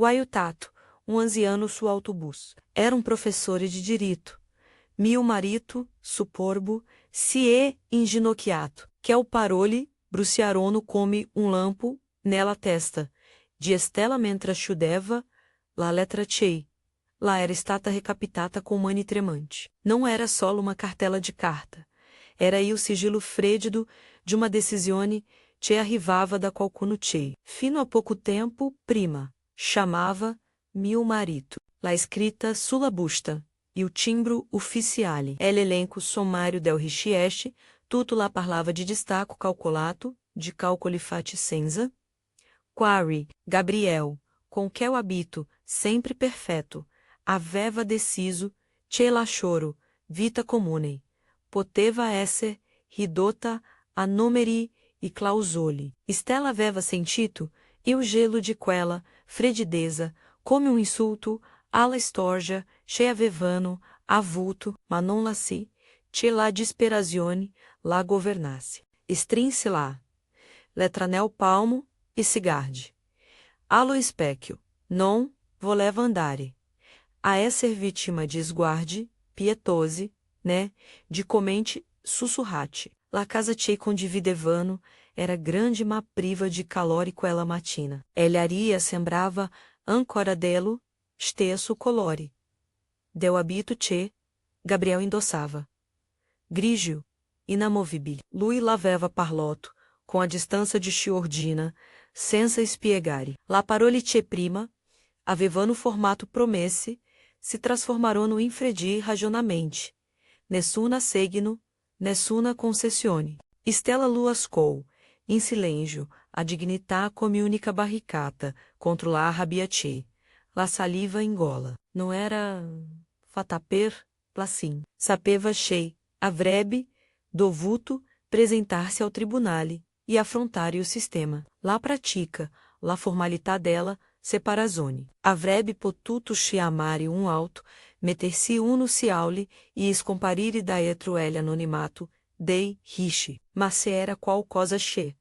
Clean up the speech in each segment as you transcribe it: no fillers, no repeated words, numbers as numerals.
Guaiutato, um anciano su autobus. Era um professor de direito. Mio marito, suporbo, si è inginocchiato, que é o parole, bruciarono come lampo, nella testa, di Estela mentre chudeva, la letra chei. Lá era stata recapitata com mani tremante. Não era só uma cartela de carta. Era aí o sigilo frédido de uma decisione che arrivava da qualcuno chei. Fino a pouco tempo, prima, chamava mio marito. La escrita sulla busta, e o timbro ufficiale. L'elenco sommário del richieste, tutto lá parlava de destaco calcolato, de calcoli fatti senza. Quari, Gabriel, com que eu habito, sempre perfeito, aveva deciso, che la choro, vita comune, poteva esser, ridotta, a numeri e clausoli. Stella aveva sentito, e o gelo de quella, fredideza, come um insulto, alla storgia, che avevano, avulto, ma non la si, che la disperazione, la governasse. Strinse lá. Letra nel palmo, e sigarde. Allo specchio, non voleva andare. A esser vítima de esguarde, pietose, né, de comente sussurrate. La casa chei condividevano, era grande ma priva de calore quella mattina. Aria sembrava ancora dello, stesso colore. Del abito che, Gabriel endossava. Grigio, inamovibile. Lui l'aveva parloto, com a distância de Chiordina, senza spiegare. La parole che prima, avevano formato promesse, se trasformarono in fredi ragionamenti. Nessuna seguino, nessuna concessione. Stella lo ascou, in silêncio, a dignità come única barricata, contra la arrabiate. La saliva engola. Não era fataper, placim. Sapeva chei, avrebbe, dovuto, presentar-se ao tribunale e affrontare o sistema. La pratica, la formalità della separazione. Avrebbe potuto chiamare um alto, meter-se uno ciaule e scomparire dietro ele anonimato, dei riche. Mas se era qual cosa che.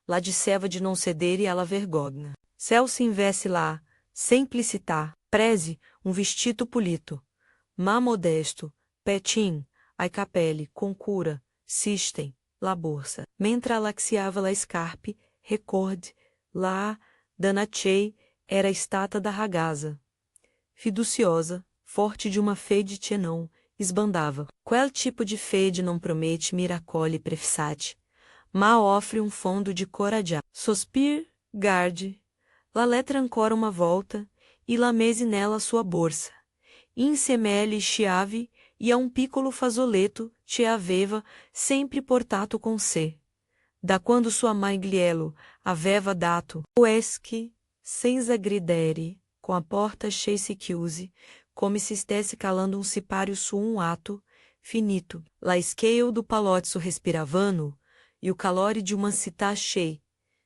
La disseva de não ceder e alla vergogna. Céu se invesse lá, simplicitar, preze, um vestido polito. Ma modesto, petim, ai capelli, com cura, sistem, la borsa. Mentre alaxiava la scarpe, recorde, lá, danachei, era a estátua da ragazza. Fiduciosa, forte de uma fede che não, esbandava. Quel tipo de fede não promete miracole prefissate, ma offre um fundo de coraggià. Sospir, garde, la letra ancora uma volta, e la mese nela sua borsa. Insemele chiave, e a um piccolo fazzoletto che aveva sempre portato com sé. Da quando sua mãe Glielo aveva dato o esque, senza gridere, com a porta cheia se chiuse, come se stesse calando um sipario su um ato, finito. La scale do palozzo respiravano, e o calore de uma città cheia.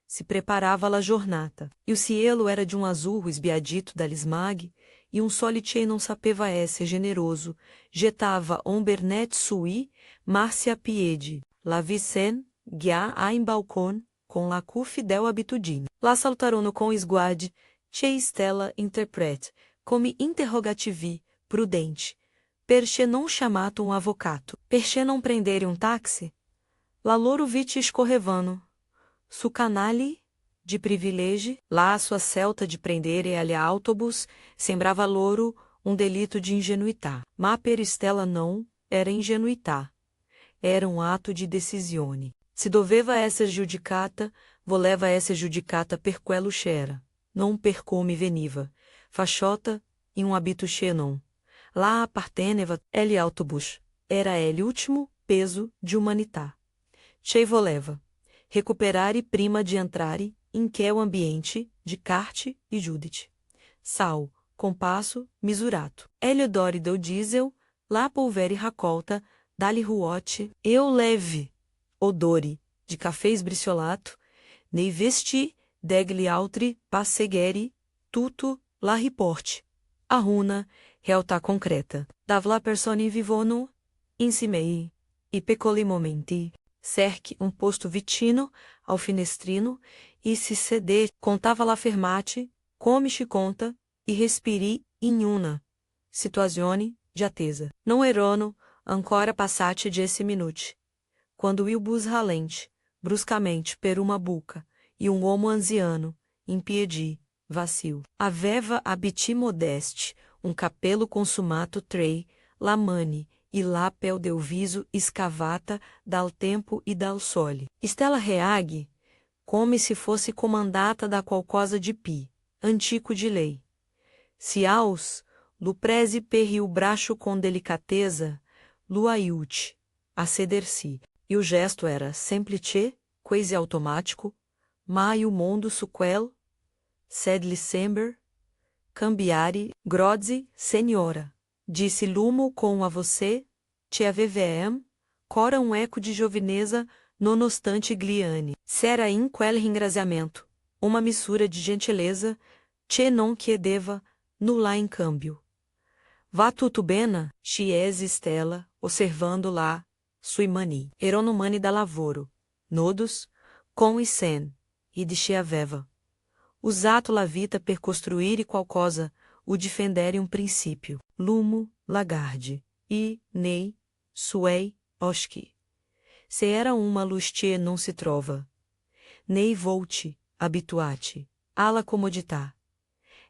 Se preparava la giornata. E o cielo era de um azul esbiadito dall'smag, e um sole che non sapeva esser generoso, getava bernet sui, marcia a piedi, la vicen, guia a in balcon, com la fidel abitudine. Lá saltarono com esguarde, che Stella interprete, come interrogativi, prudente. Perché non chamato um avvocato? Perché não prendere um táxi? La loro vite escorrevano. Su canali, de privilégio, lá a sua celta de prendere agli autobus, sembrava loro um delito de ingenuità. Ma per Stella não era ingenuità. Era um ato de decisione. Se doveva esser giudicata, voleva esser giudicata per quello c'era, non per come veniva. Fasciota in un abito che non. Lá apparteneva ele autobus. Era ele último peso de humanità. Che voleva recuperare prima de entrare in quel ambiente de carte e Judith. Sal, compasso, misurato. Elio dori do diesel, lá polvere raccolta, dali ruote, eu leve, odori, de café sbriciolato, nei vesti, degli altri, passegheri, tutto, la riporte. A runa, realtà concreta. Davla persone vivono, insimei, e piccoli momenti. Cerque um posto vitino, ao finestrino, e se ceder, contava la fermate, Come-se conta, e respiri, in una situazione di attesa. Non erano ancora passati 10 minuti, quando il bus ralente, bruscamente per uma buca, e uomo anziano, impedì, vacilo. Aveva abiti modeste, capello consumato trei, la mani, e lapel del viso escavata dal tempo e dal sole. Stella reage, come se fosse comandata da qualcosa de pi, antico de lei. Se aos, Luprese perri o braço com delicadeza, luaiute, a ceder-se, e o gesto era semplice, quase automático, mai o mondo su quel, sed licember, cambiare, grodzi, senhora, disse Lumo com a você, te avevem, cora eco de jovineza, nonostante gliane. Sera in quel ringraziamento, uma mistura de gentileza, che non chiedeva, nulla in cambio. Va tutto bene, chiese Stella, observando lá, sui mani. Erono mani da lavoro, nodos, com e sen, e de aveva. Usato la vita per costruire qualcosa, o difendere um princípio. Lumo, lagarde, e, nei, suei, oschi. Se era uma lustie non si trova. Nei volti, habituati, alla comodità.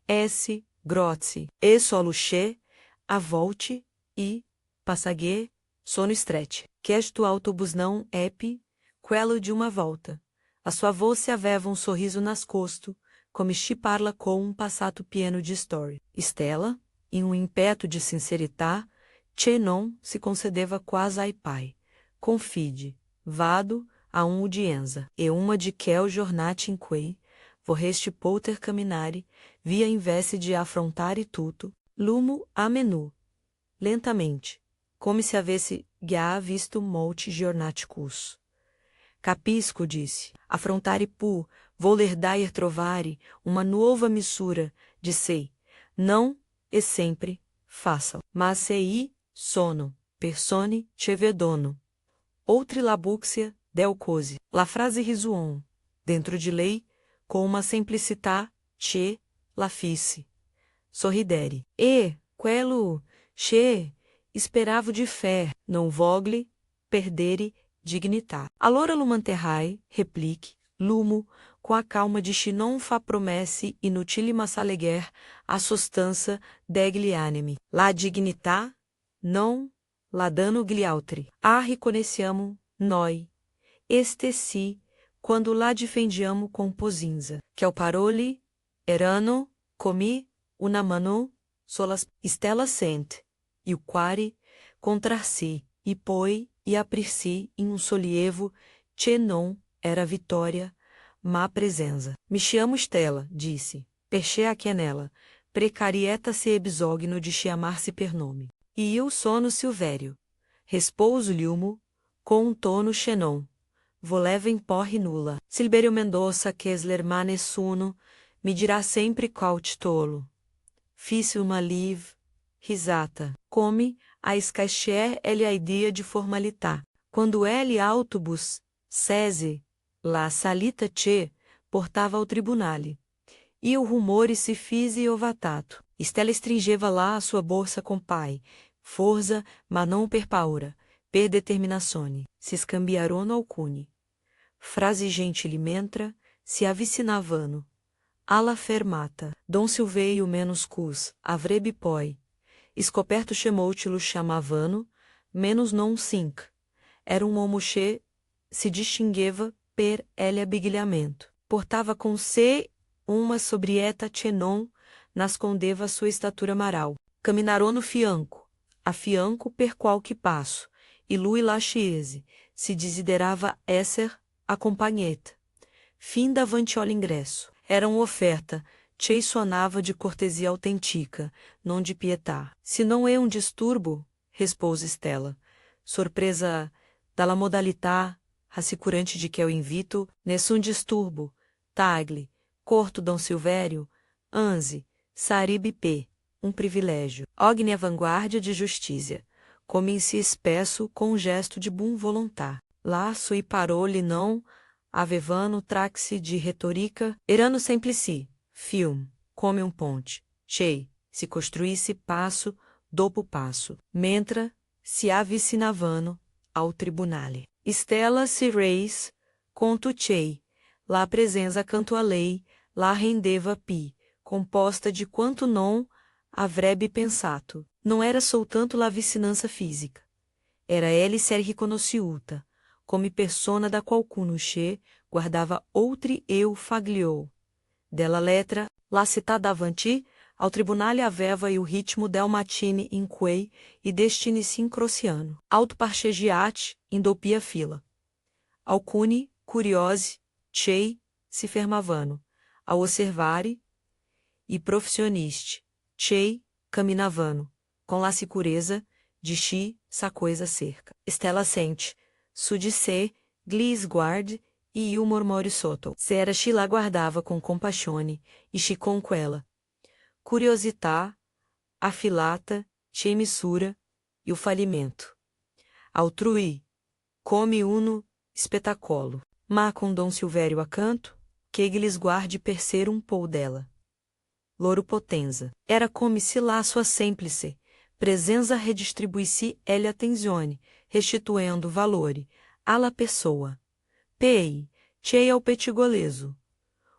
Esse, grozzi, e soluche, a volte, e, passaguer, sono strette. Questo autobus não ep, quello de uma volta. A sua voz se aveva um sorriso nascosto, come se parla com passato pieno de story. Stella, em impeto de sincerità, che non se concedeva quasi ai pai. Confide, vado, a udienza, e uma de quel giornate in quei, vorreste poter camminare, via invesse de affrontare tutto, lumo a menu. Lentamente, come se avesse già visto molti giornaticus. Capisco, disse, affrontare pu, voler dair trovare, uma nova missura, de sei, não, e sempre, façam. Mas sei, sono, persone, che vedono. Outri labuxia, del cose. La frase risuon, dentro de lei, com uma simplicità, che, la fisse. Sorridere. E, quello, che, esperavo de fé, não vogle, perdere, dignitar. Allora lo manterrai, replique, lumo, com a calma de chi non fa promesse inutili mas alleger, a sostanza degli animi. La dignità, non, la dano gli altri. A riconheciamo, noi. Este si, quando la difendiamo com posinza. Que o parole, erano, comi, una mano, solas, stella sent, e o quare, contrar-si, e poi, e aprir-si in un sollievo, che non, era vitória, ma presenza. Me chamo Stella, disse, perché a nela, precarieta se ebsogno de chamar-se per nome. E eu sono Silvério. Respouso-lhe com tono xenon. Volevem porre nula. Silvério Mendonça Kessler ma nessuno, me dirá sempre qual titolo. Fiz uma live, risata. Come, a escacher ele a ideia de formalità. Quando ele autobus, sese, la salita che, portava ao tribunale. E o rumore se fise ovatato. Stella stringeva lá a sua bolsa com pai. Forza, ma non per paura, per determinazione. Se scambiarono alcuni. Frase gentili mentre, se avvicinavano. Alla fermata. Dom Silveio menos cus, avrebbe poi. Scoperto chamou-te-lo chamavano, menos non cinc. Era um homo che se distingueva per ele abigliamento. Portava com se uma sobrieta che non nascondeva sua estatura maral. Caminaram no fianco, a fianco per qualche passo, e lui la chiese, se desiderava esser a companheta. Fim da vantiola ingresso. Era uma oferta, che sonava de cortesia autêntica, não de pietà. Se não é um disturbo, respôs Stella, surpresa dalla modalità rassicurante de que eu invito, nessun disturbo, tagli, corto Dom Silvério, anzi, sarebbe p, um privilégio. Ogni a vanguardia de justiça, como em si espesso com um gesto de bom volontar. Laço e parole não, avevano traxe de retórica, erano semplici, film. come um ponte, chei, se construísse passo, dopo passo, mentre se avvicinavano ao tribunale. Stella si reis, conto chei, la presenza canto a lei, la rendeva pi, composta de quanto non avrebbe pensato. Não era soltanto la vicinanza física. Era ele ser riconosciuta, come persona da qualcuno che guardava outri eu fagliou. Della letra, la città davanti, ao tribunale aveva il ritmo del matine in quei e destini sincrociano. Auto parchegiate, indopia fila. Alcuni, curiosi, chei, si fermavano, ao osservare, e professionisti, chei, caminavano, com la sicurezza, de chi, sa coisa cerca. Stella sente, su de se, glis guarde, e il mormore sotto. Se era chi la guardava com compassione, e chi com quella. Curiosità, afilata, che emissura, e o falimento. Altrui, come uno, espetacolo. Ma com Dom Silvério a canto, que lhes guarde per ser um pou dela. Loro potenza. Era come se lá sua semplice, presenza redistribuissi ele attenzione, restituendo valore, alla pessoa. Pei, chei ao petigoleso.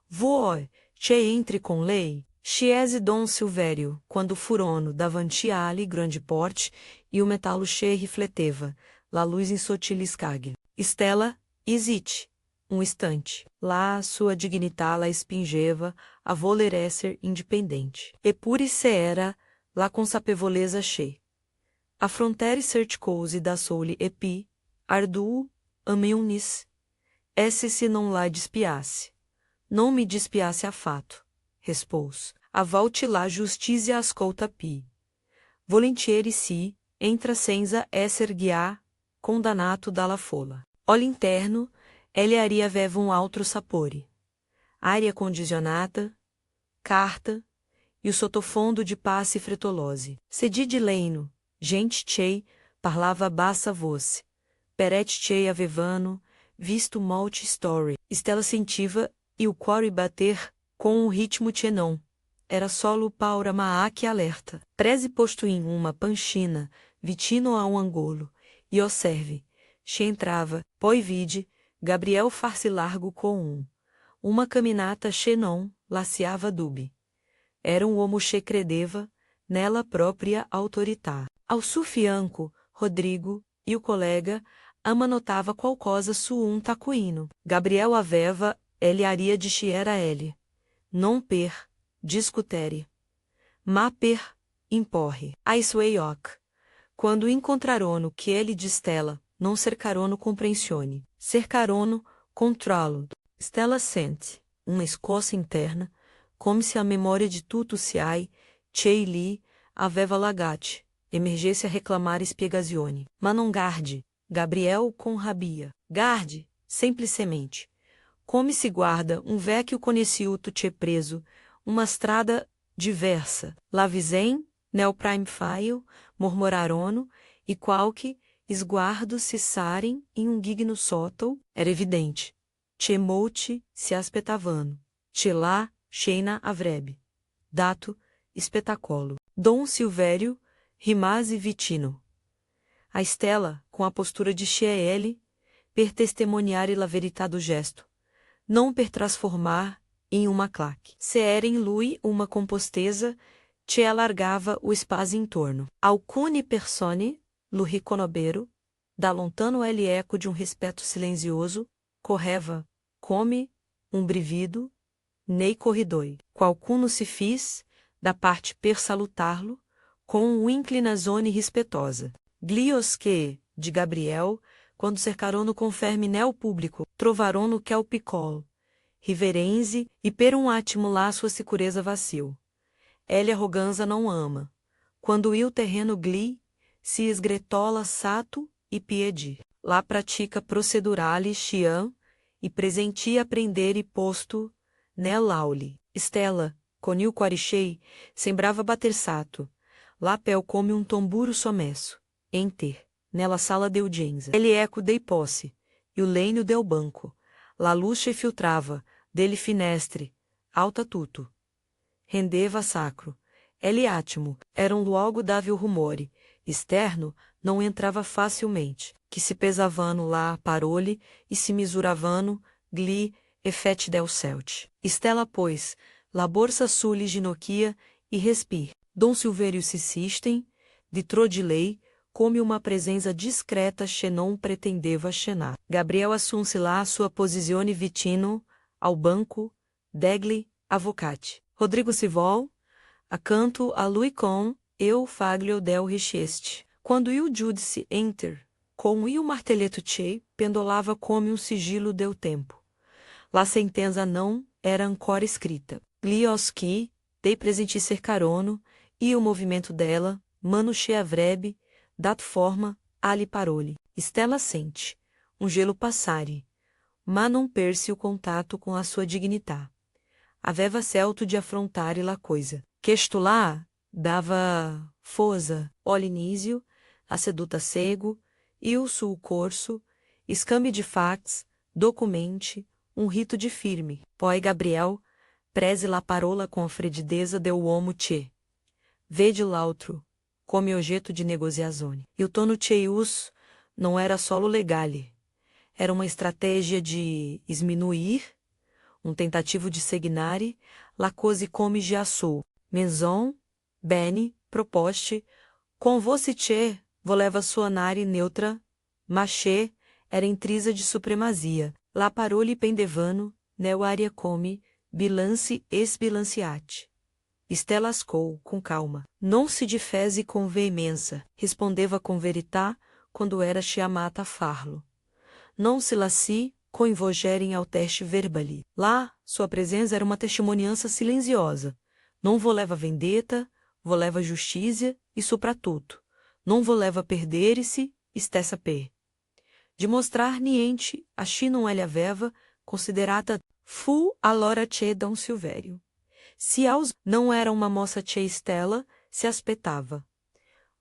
Voi, chei entre com lei, chiese Dom Silvério, quando furono davanti ali grande porte, e o metalo che rifleteva, la luz in sottili scaglie. Stella, hesite, um instante. Lá sua dignità la spingeva a voler esser independente. Eppure se era, la consapevolezza che. Affrontare certe cose da soli epi, arduo, ameunis. Esse se não la despiasse. Não me despiasse affato, respôs. A volte la justiça ascolta pi. Volentieri si, entra senza esser guia, condannato dalla fola. All'interno, ele aria aveva um altro sapore. Aria condicionata, carta, e o sottofondo de passe fretolose. Sedi de leino, gente chei, parlava bassa voce. Peret chei avevano, visto multi story. Stella sentiva, e o cuore bater, com um ritmo chenon. Era solo paura maaque alerta. Preze posto em uma panchina, vitino a um angolo, e observe, che entrava, poi vide, Gabriel farse largo com uma caminata che non, laciava dubi. Era um homo che credeva, nela própria autorità. Ao su fianco, Rodrigo, e o colega, amanotava qual cosa su um tacuino. Gabriel aveva, ele aria de chi era ele. Non per, discutere. Ma per, imporre. Aisueioc. Quando encontrarono que ele de Stella, non cercarono comprensione. Cercarono, controlo. Stella sente, uma escossa interna, come se a memória de tudo se ai, chei li, aveva lagate, emergesse a reclamar spiegazione. Ma non garde, Gabriel com rabia. Garde, semplicemente. Come se guarda um vecchio conheciuto che preso, uma strada diversa. La visem, nel prime file, mormorarono, e qualque esguardo cessarem em um gigno sotto, era evidente. Che molti se aspetavano. Che lá, cheina avrebbe. Dato, espetacolo. Dom Silvério, rimase vitino. A Stella, com a postura de Chiele, per testemuniare la verità do gesto. Não per transformar em uma claque. Se era em lui uma composteza, che alargava o espaço em torno. Alcune persone, lo riconobero, da lontano ele eco de um respeto silencioso, correva, come, um brivido, nei corridoi. Qualcuno se fiz, da parte per salutar-lo, com uma inclinazione rispettosa. Glios que, de Gabriel, quando cercarono com ferme nel público, trovarono que ao piccolo, riverenze e per um attimo lá sua sicurezza vacil. Ele arroganza não ama. Quando il terreno gli, se esgretola sato e piedi. Lá pratica procedurale chian, e presentia aprender e posto, nell'auli. Stella, con il quarichei, sembrava bater sato. Lá pel come um tomburo somesso. Enter, nella sala de udienza. Ele eco dei posse, e o legno del banco. La luce filtrava, dele finestre, alta tudo. rendeva sacro. Ele átimo, eram logo dável rumore, externo, não entrava facilmente, que se pesavano lá parole, e se misuravano, gli, effet del celt. Stella pois, la borsa suli ginoquia, e respir. Dom Silvério se sistem, de trodilei, come uma presença discreta che non pretendeva chenar. Gabriel assunse lá a sua posizione vicino, ao banco, degli avvocati. Rodrigo Civol, accanto a lui com, eu faglio del richeste. Quando il judice enter, com il martelhetto che, pendolava come um sigilo del tempo. La sentenza não era ancora escrita. Glioski, dei presenti cercarono, e o movimento dela, mano che avrebbe, dat forma, ali parole. Stella sente, um gelo passare, ma non perse o contato com a sua dignità. Aveva celto de affrontare la coisa. Questo lá dava fosa, olinísio, a seduta cego, e o sul corso, escambi de fax, documente, um rito de firme. Poi Gabriel, prese la parola com a fredideza del uomo che. Vede l'altro, come oggetto de negoziazione. E o tono cheius não era solo legale. Era uma estratégia de sminuir, um tentativo de segnare, la cose come giassou. Maison, bene, proposte, com você che, voleva suonare neutra, maché, era intrisa de supremacia. La parole pendevano, nel aria come, bilance esbilanciate. Stella ascou, com calma. Non se difese com veemência, respondeva com verità, quando era chiamata a farlo. Non se lasci, coinvogerem ao teste verbali. Lá, sua presença era uma testemunhança silenciosa. Non voleva vendetta, voleva justiça, e soprattutto, non voleva perdere-se, stessa per. De mostrar niente, a chi non ele aveva, considerata, fu allora che Dom Silvério. Se aos não era uma moça che Stella, se aspettava.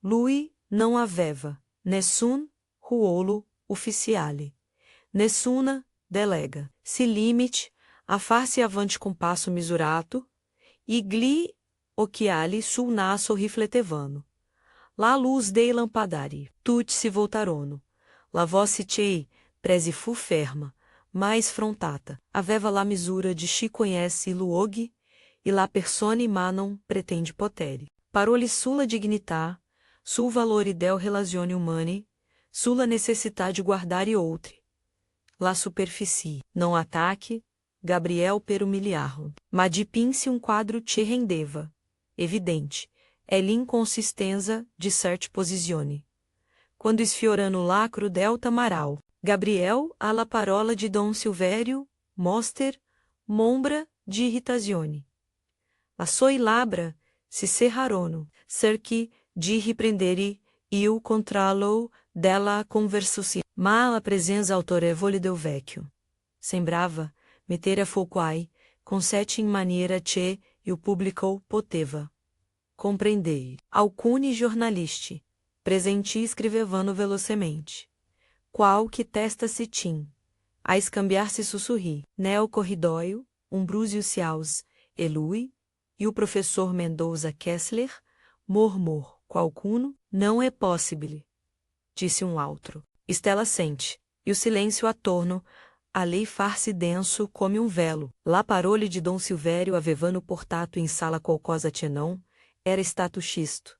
Lui não aveva, nessun ruolo ufficiale. Nessuna delega. Se limite a far-se avante com passo misurato, e gli occhiali sul naso rifletevano. La luz dei lampadari, tutti si voltarono. La voce chei, presi fu ferma, mais frontata. Aveva la misura de chi conhece luoghi, e la persone ma non pretende potere. Parole sulla dignità, sul valore del relazioni umane, sulla necessità de guardare outri. La superficie, não ataque, Gabriel per umiliarlo. Ma dipinse um quadro te rendeva. Evidente, é l'inconsistenza de certe posizione. Quando sfiorando lacro del tamaral, Gabriel alla parola de Dom Silvério, moster, mombra de irritazione. La soi labra si serrarono, cerchi de riprendere il contrallo della conversazione. Ma la presenza autorevole del vecchio. Sembrava mettere foquai, com sete in maniera che il pubblico poteva. Compreendei. Alcuni giornalisti, presenti escrevevano velocemente. Qual que testa se tim, a escambiar-se sussurri, neo corridóio, brúzio ciaus, elui, e o professor Mendoza Kessler, murmur, qualcuno, não é possível, disse um outro. Stella sente, e o silêncio a torno, a lei far-se denso como um velo. La parole de Dom Silvério avevano portato in sala qualcosa che não, era stato xisto.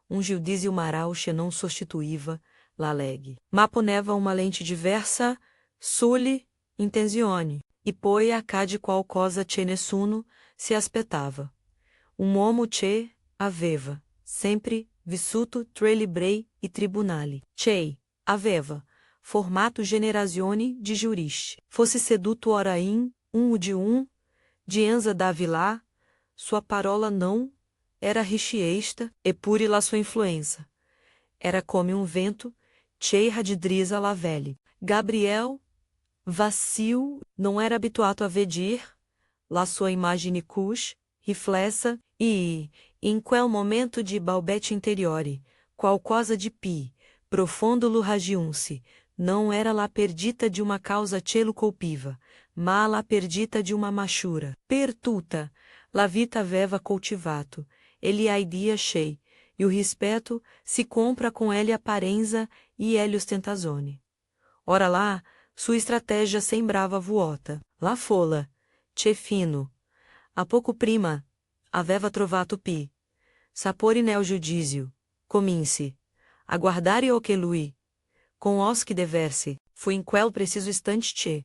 Giudizio maral che non sostituiva, la legge. Ma poneva uma lente diversa, sulle, intenzione, e poi accade qualcosa che nessuno se aspettava. Uomo che aveva, sempre, vissuto tra librei e tribunali. Che, aveva, formato generazione de juristi. Fosse seduto ora in, de Enza Davilá, sua parola não, era richiesta, e pure la sua influência. Era como um vento, cheia de drisa la vele. Gabriel, vacil, não era habituado a vedir, la sua imagine cus, riflessa, e, em quel momento de balbete interiore, qualcosa de pi, profundo lo ragiunse, não era la perdita de uma causa celo colpiva, ma la perdita de uma machura. Per tutta, La vita aveva cultivato, ele a idea chei, e o rispetto se compra com ele apparenza e ele ostentazione. Ora lá, sua estratégia sembrava vuota. Lá fola, che fino. A poco prima, aveva trovato Pi. Sapore nel giudizio. Cominci. A guardare o che lui. Com os que deverse, fu in quel preciso instante che.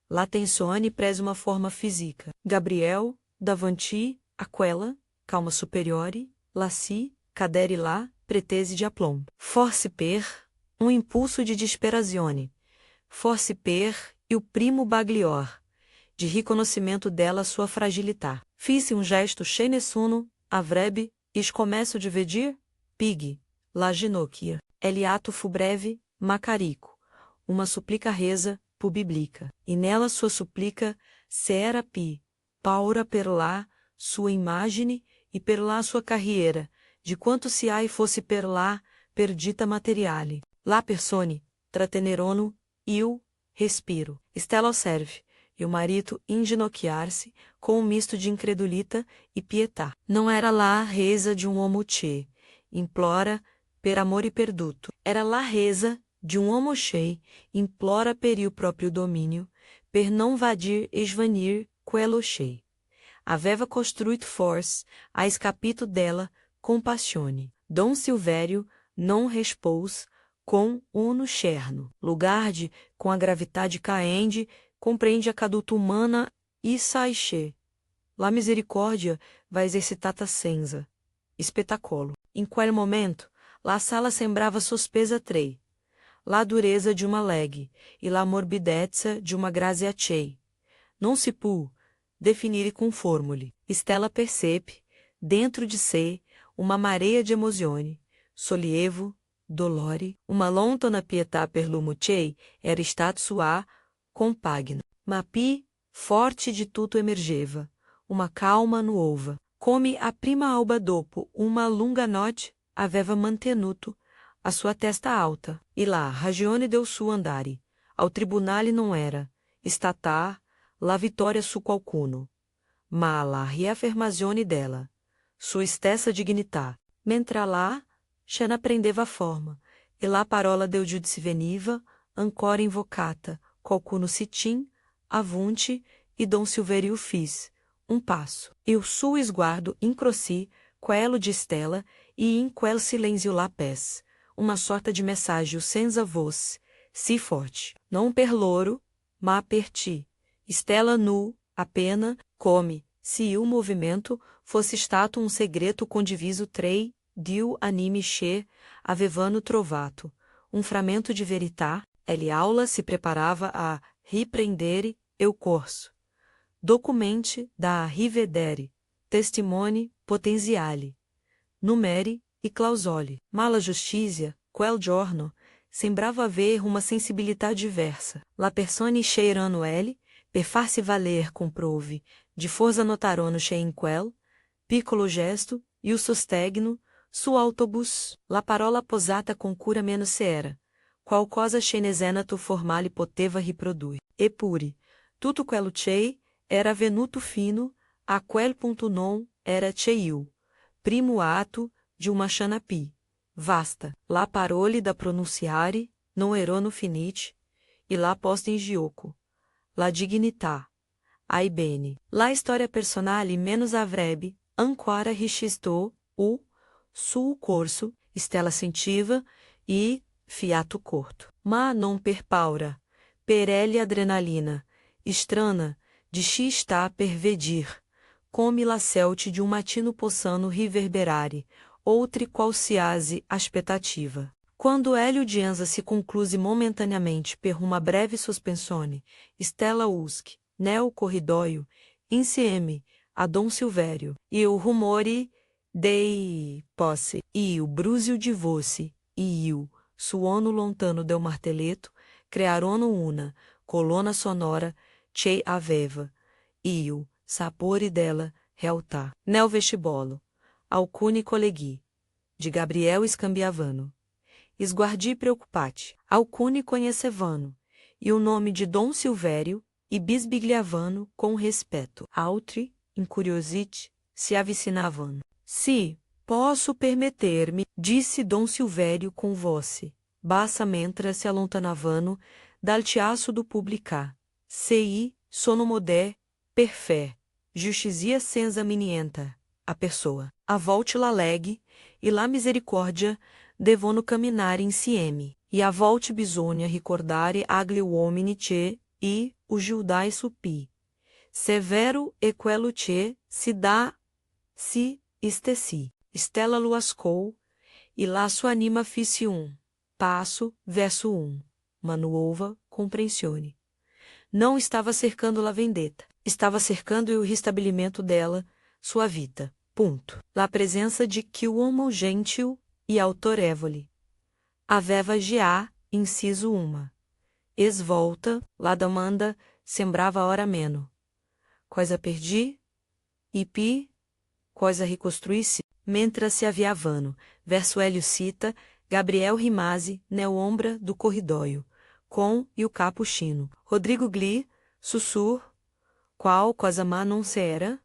L'attenzione prese uma forma física. Gabriel, davanti, aquela, calma superiore, laci, cadere lá, pretese de aplomb. Forse per, um impulso de disperazione. Forse per, e o primo baglior, de riconhecimento dela sua fragilità. Fiz gesto che nessuno, avrebbe, começo de vedir, pig, la ginocchia. El ato fu breve, macarico. Uma suplica resa, pu biblica. E nela sua suplica, se era pi, paura per lá, sua imagine, e per lá sua carriera, de quanto se ai fosse per lá, perdita materiale. Lá persone, tratenerono, eu, respiro. Stella osserve, e o marito inginocchiar-se, com um misto de incredulita e pietà. Não era lá a reza de um homo che, implora, per amore perduto. Era lá a reza de um homo che, implora per il próprio domínio, per non vadir esvanir quello che. Aveva construit force, a escapito dela, compassione. Dom Silvério non respous, com uno cherno. Lugarde, com a gravidade caende, compreende a caduta humana e saiche. La misericórdia vai exercitata senza. Espetacolo. Em quel momento, la sala sembrava sospesa trei. La dureza de uma leg, e la morbidezza de uma grazia chei. Non si può definire com formule. Stella percepe, dentro de sé, uma marea de emozioni, sollievo, dolore, uma lontana pietà per l'uomo che era stato sua compagno. Ma Pi, forte de tutto emergeva, uma calma nuova, come a prima alba dopo uma lunga notte, aveva mantenuto a sua testa alta, e lá, ragione del suo andare, ao tribunale non era, statar, la vittoria su qualcuno, ma la riaffermazione dela, sua stessa dignità, mentre lá, Xena prendeva a forma, e lá parola del giudice veniva, ancora invocata, qualcuno sitim, avunti, e Dom Silvério fis, um passo, e o suo esguardo incrossi, quello de Stella, e in quel silenzio lá pés, uma sorta de mensagem senza voz, si forte, não per loro, ma per ti. Stella nu, appena, come, se o movimento fosse stato um segreto condiviso trei, Dio anime che, avevano trovato, um fragmento de verità, ele aula se preparava a riprendere eu corso. Documente da rivedere, testimone potenziale, numeri e clausole. Mala justicia, quel giorno, sembrava haver uma sensibilidade diversa. La persone cheirano ele, per farsi valer comprove, de forza notarono che in quel, piccolo gesto, e o sostegno, su autobus, la parola posata con cura menos se era, qual cosa scenesenato formale poteva riprodui. Eppure, tutto quello che era venuto fino, a quel punto non era cheiu, primo ato de uma chanapi, vasta, la parole da pronunciare, non erono finite, e lá posta in gioco, la dignità, ai bene, la storia personale menos avrebbe, ancora registou, o, sul corso, Stella sentiva, e, fiato corto. Ma non per paura, per ele adrenalina, estrana, de chi sta per vedir, come la celte de um matino possano riverberare, outri qualsiasi aspettativa. Quando Hélio Dianza se concluse momentaneamente per uma breve sospensione, Stella usque, nel corridoio, insieme a Dom Silvério, e o rumore dei posse, e o brusio de voce, e o suono lontano del marteletto, crearono una colonna sonora che aveva, e o sapore dela realtà. Nel vestibolo, alcune colleghi, de Gabriel Scambiavano. Esguardi preocupate, alcune conhecevano, e o nome de Dom Silvério, e bisbigliavano com respeto. Altri, incuriosite, se avicinavam. Se posso permitir-me, disse Dom Silvério com voce bassa mentre se alontanavano dal teatro do publicar. Sei, sono modé, per fé, justicia senza minienta, a pessoa. A volte la leghe, e la misericórdia devono camminare insieme, e a volte bisogna ricordare agli uomini che, e, o giudai supi. Severo e quello che, si dà, si, stessi. Stella luascou, e lá sua anima fisse passo, verso manuova, compreensione. Não estava cercando la vendetta, estava cercando o restabelimento dela, sua vida. Ponto. La presença de que o homo gentil e autorevole. Aveva já, inciso 1. Esvolta, la domanda, sembrava ora meno. Coisa perdi? E pi? Coisa reconstruísse? Mentre se aviavano, verso Hélio cita, Gabriel Rimasi, neombra do corridóio, com e o capuchino. Rodrigo Gli, sussur, qual cosa má non se era?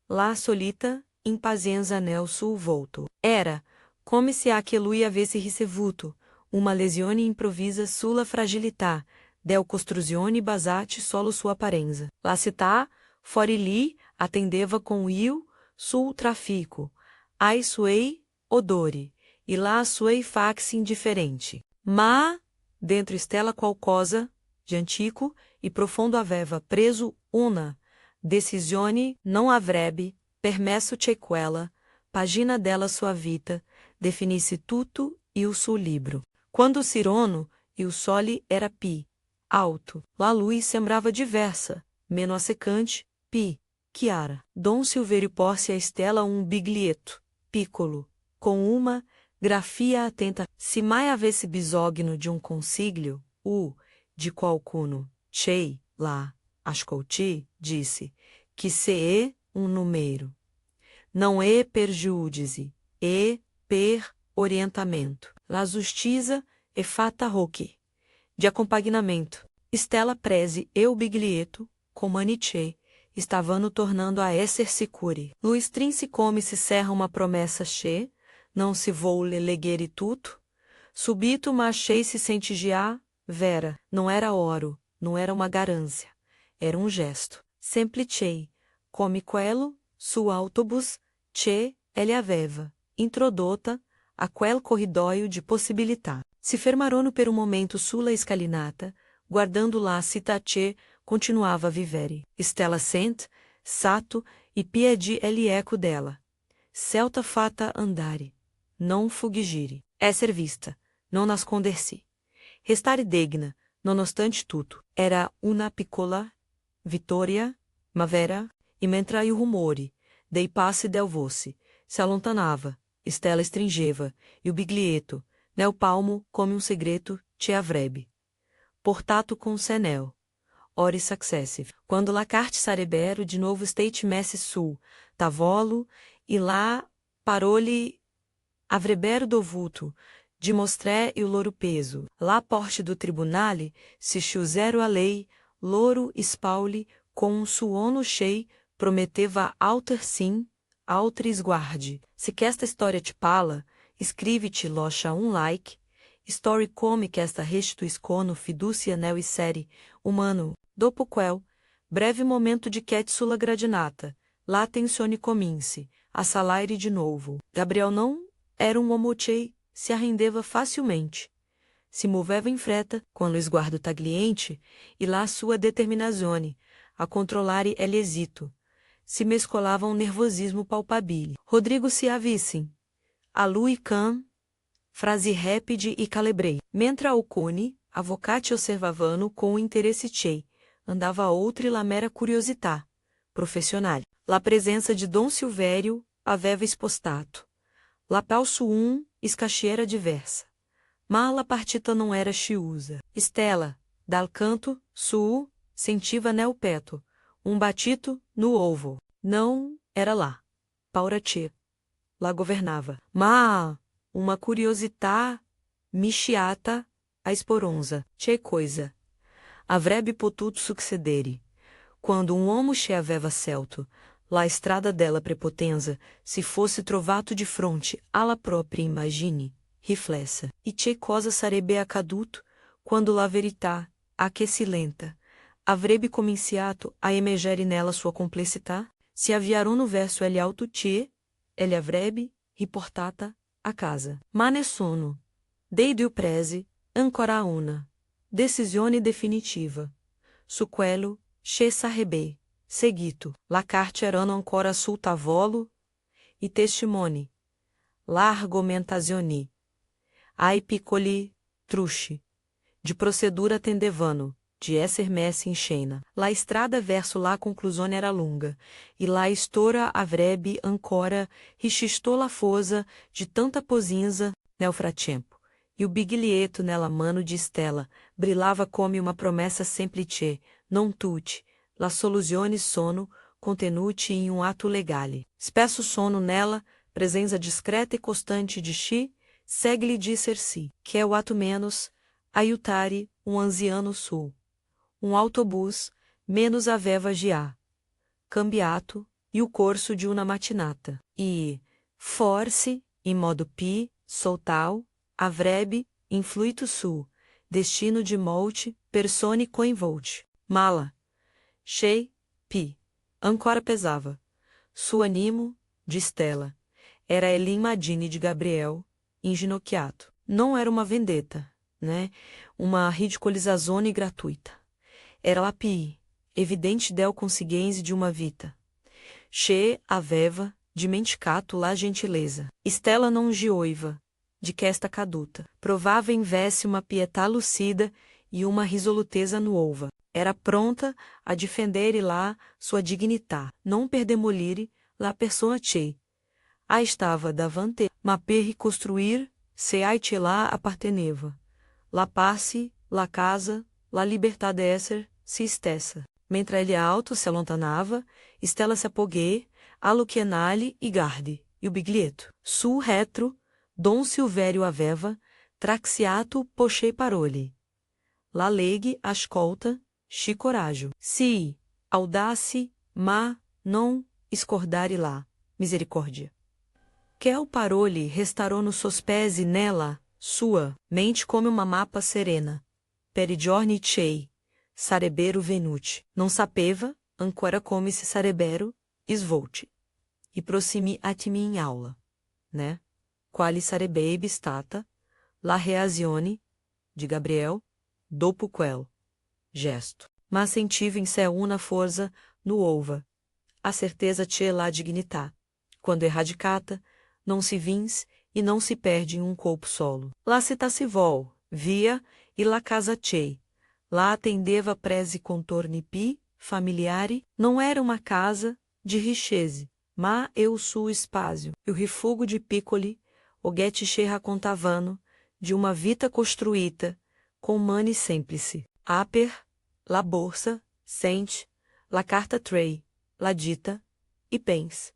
La solita, impazienza nel suo volto. Era, come se aquelui avesse ricevuto, uma lesione improvvisa sulla fragilità, del costruzione basate solo sua apparenza. La città, fuori lì, attendeva com io, sul traffico, ai suoi odori, e lá suoi fax indifferente. Ma, dentro estela qualcosa, de antico e profundo aveva preso una decisione non avrebbe permesso che quella pagina della sua vita definisse tutto e o suo libro. Quando Cirono e o sole era pi, alto, la luz sembrava diversa, meno assecante, pi, chiara. Dom Silvério porse a Estela biglietto, piccolo, com uma grafia atenta. Se mai avesse bisogno de consiglio, de qualcuno, chei, lá, ascolti, disse, que se é número. Não é per giudice, é per orientamento. La justiça é fatta hoc. De acompanhamento. Stella prese e o biglietto, com Maniche, stavano tornando a esser sicuri. Luís Trince come se serra uma promessa che, não se vou le legere tudo. Subito machei se sente já, vera, não era oro, não era uma garância, era gesto. Semplice, come quello, su autobus, che, ele aveva, introdotta, a quel corridoio de possibilità. Si fermarono per un momento sulla scalinata, guardando lá citace, continuava a vivere. Stella sent, sato, e piedi el eco dela. Celta fatta andare. Non fuggire. Esser vista, non nascondersi. Restare degna, nonostante tutto. Era una piccola vittoria, ma vera, e mentre i rumori dei passi del voce se allontanava, Stella stringeva, e o biglietto, nel palmo come segredo, te avrebbe. Portato com senel. Ori successive. Quando la carte sarebbero de novo state messe sul tavolo, e lá parou-lhe avrebbero dovuto dimostrare il loro peso. Lá porte do tribunale se chusero a lei, loro spauli com suono chei prometeva alter sim, altris guarde. Se que esta história te pala, escreve-te locha like, story come que esta restituiscono fiducia nel série humano, dopo quel, breve momento de quiete sulla gradinata, lá tensione comince, a salaire de novo. Gabriel não era homo che se arrendeva facilmente. Se moveva em freta, com lo sguardo tagliente, e lá sua determinazione, a controllare l'esito. Se mescolava nervosismo palpabile. Rodrigo se avissem. A lui can, frase répide e calebrei. Mentre alcuni, avvocati osservavano com interesse chei, andava outra la mera curiosità, profissional. La presença de Dom Silvério, aveva espostato. La palso escacheira diversa. Ma la partita não era chiusa. Stella, dal canto, sentiva nel petto, batito, no ovo. Não, era lá. Pauratie. Lá governava. Ma, uma curiosità, misciata, a esporonza. Che coisa. Avrebbe potuto succedere. Quando homo che aveva celto, la estrada della prepotenza, se fosse trovato di fronte alla propria immagine, riflessa, e che cosa sarebbe accaduto, quando la verità, a che si lenta, avrebbe cominciato a emergere nella sua complessità? Se avviarono verso ele alto che, ele avrebbe riportata a casa. Ma nessuno, desde o prese, ancora una decisione definitiva. Su quello, che sarebbe seguito, la carte erano ancora sul tavolo, e testimoni, la argomentazione, ai piccoli truci, de procedura tendevano, de esser messi in scena. La estrada verso la conclusione era lunga, e la história avrebbe ancora registou la forza de tanta posinza nel frattempo, e o biglietto nella mano de Stella brilhava come uma promessa semplice, non tutti, la soluzione sono contenuti in un atto legale. Spesso sono nella presenza discreta e constante de chi, segue-lhe dizer-se, que é o ato menos, aiutare um anziano sul. Autobus, menos aveva già, cambiato, e o corso de una mattinata. E, forse, in modo pi, soltal, avrebbe, influito su, destino de molte, persone coinvolte. Mala. Chei, pi. Ancora pesava. Su animo, de Stella. Era l'immagine de Gabriel, inginocchiato. Não era uma vendetta, né? Uma ridiculizzazione gratuita. Era la pi, evidente del conseguenze de uma vita. Che aveva, dimenticato la gentileza. Stella non gioiva, de que esta caduta. Provava invesse uma pietà lucida e uma risoluteza nuova. Era pronta a defendere lá sua dignità, non per demolire la persona che a estava davante, ma per ricostruir se a te lá apparteneva. La pace, la casa, la libertà d'esser, se stessa. Mentre ele alto se allontanava, Stella se apoghe, allucchianali e garde, e o biglietto. Sul retro, Dom Silvério aveva, traxiato pochei paroli. La leghe ascolta, chi coraggio. Si, audace, ma, non, scordare lá, misericórdia. Quel paroli restarò no sospesi nella, sua, mente come uma mapa serena. Per i giorni chei, sarebbero venuti. Non sapeva, ancora come se sarebbero, svolti. E prossimi attimi in aula, né? Quali sarebbe stata, la reazione, de Gabriel, dopo quel gesto. Ma sentiva in sé una forza nuova, a certeza che la dignità, quando erradicata, não se vince e não se perde em um corpo solo. Lá se vol, via, e la casa chei. Lá atendeva prese contorni pi, familiari, não era uma casa de richese, ma eu suo spazio, e o rifugo de piccoli, o ghetti che raccontavano, de uma vita costruita, com mani semplice. Aper, la borsa, sente, la carta tray, la dita, e pens.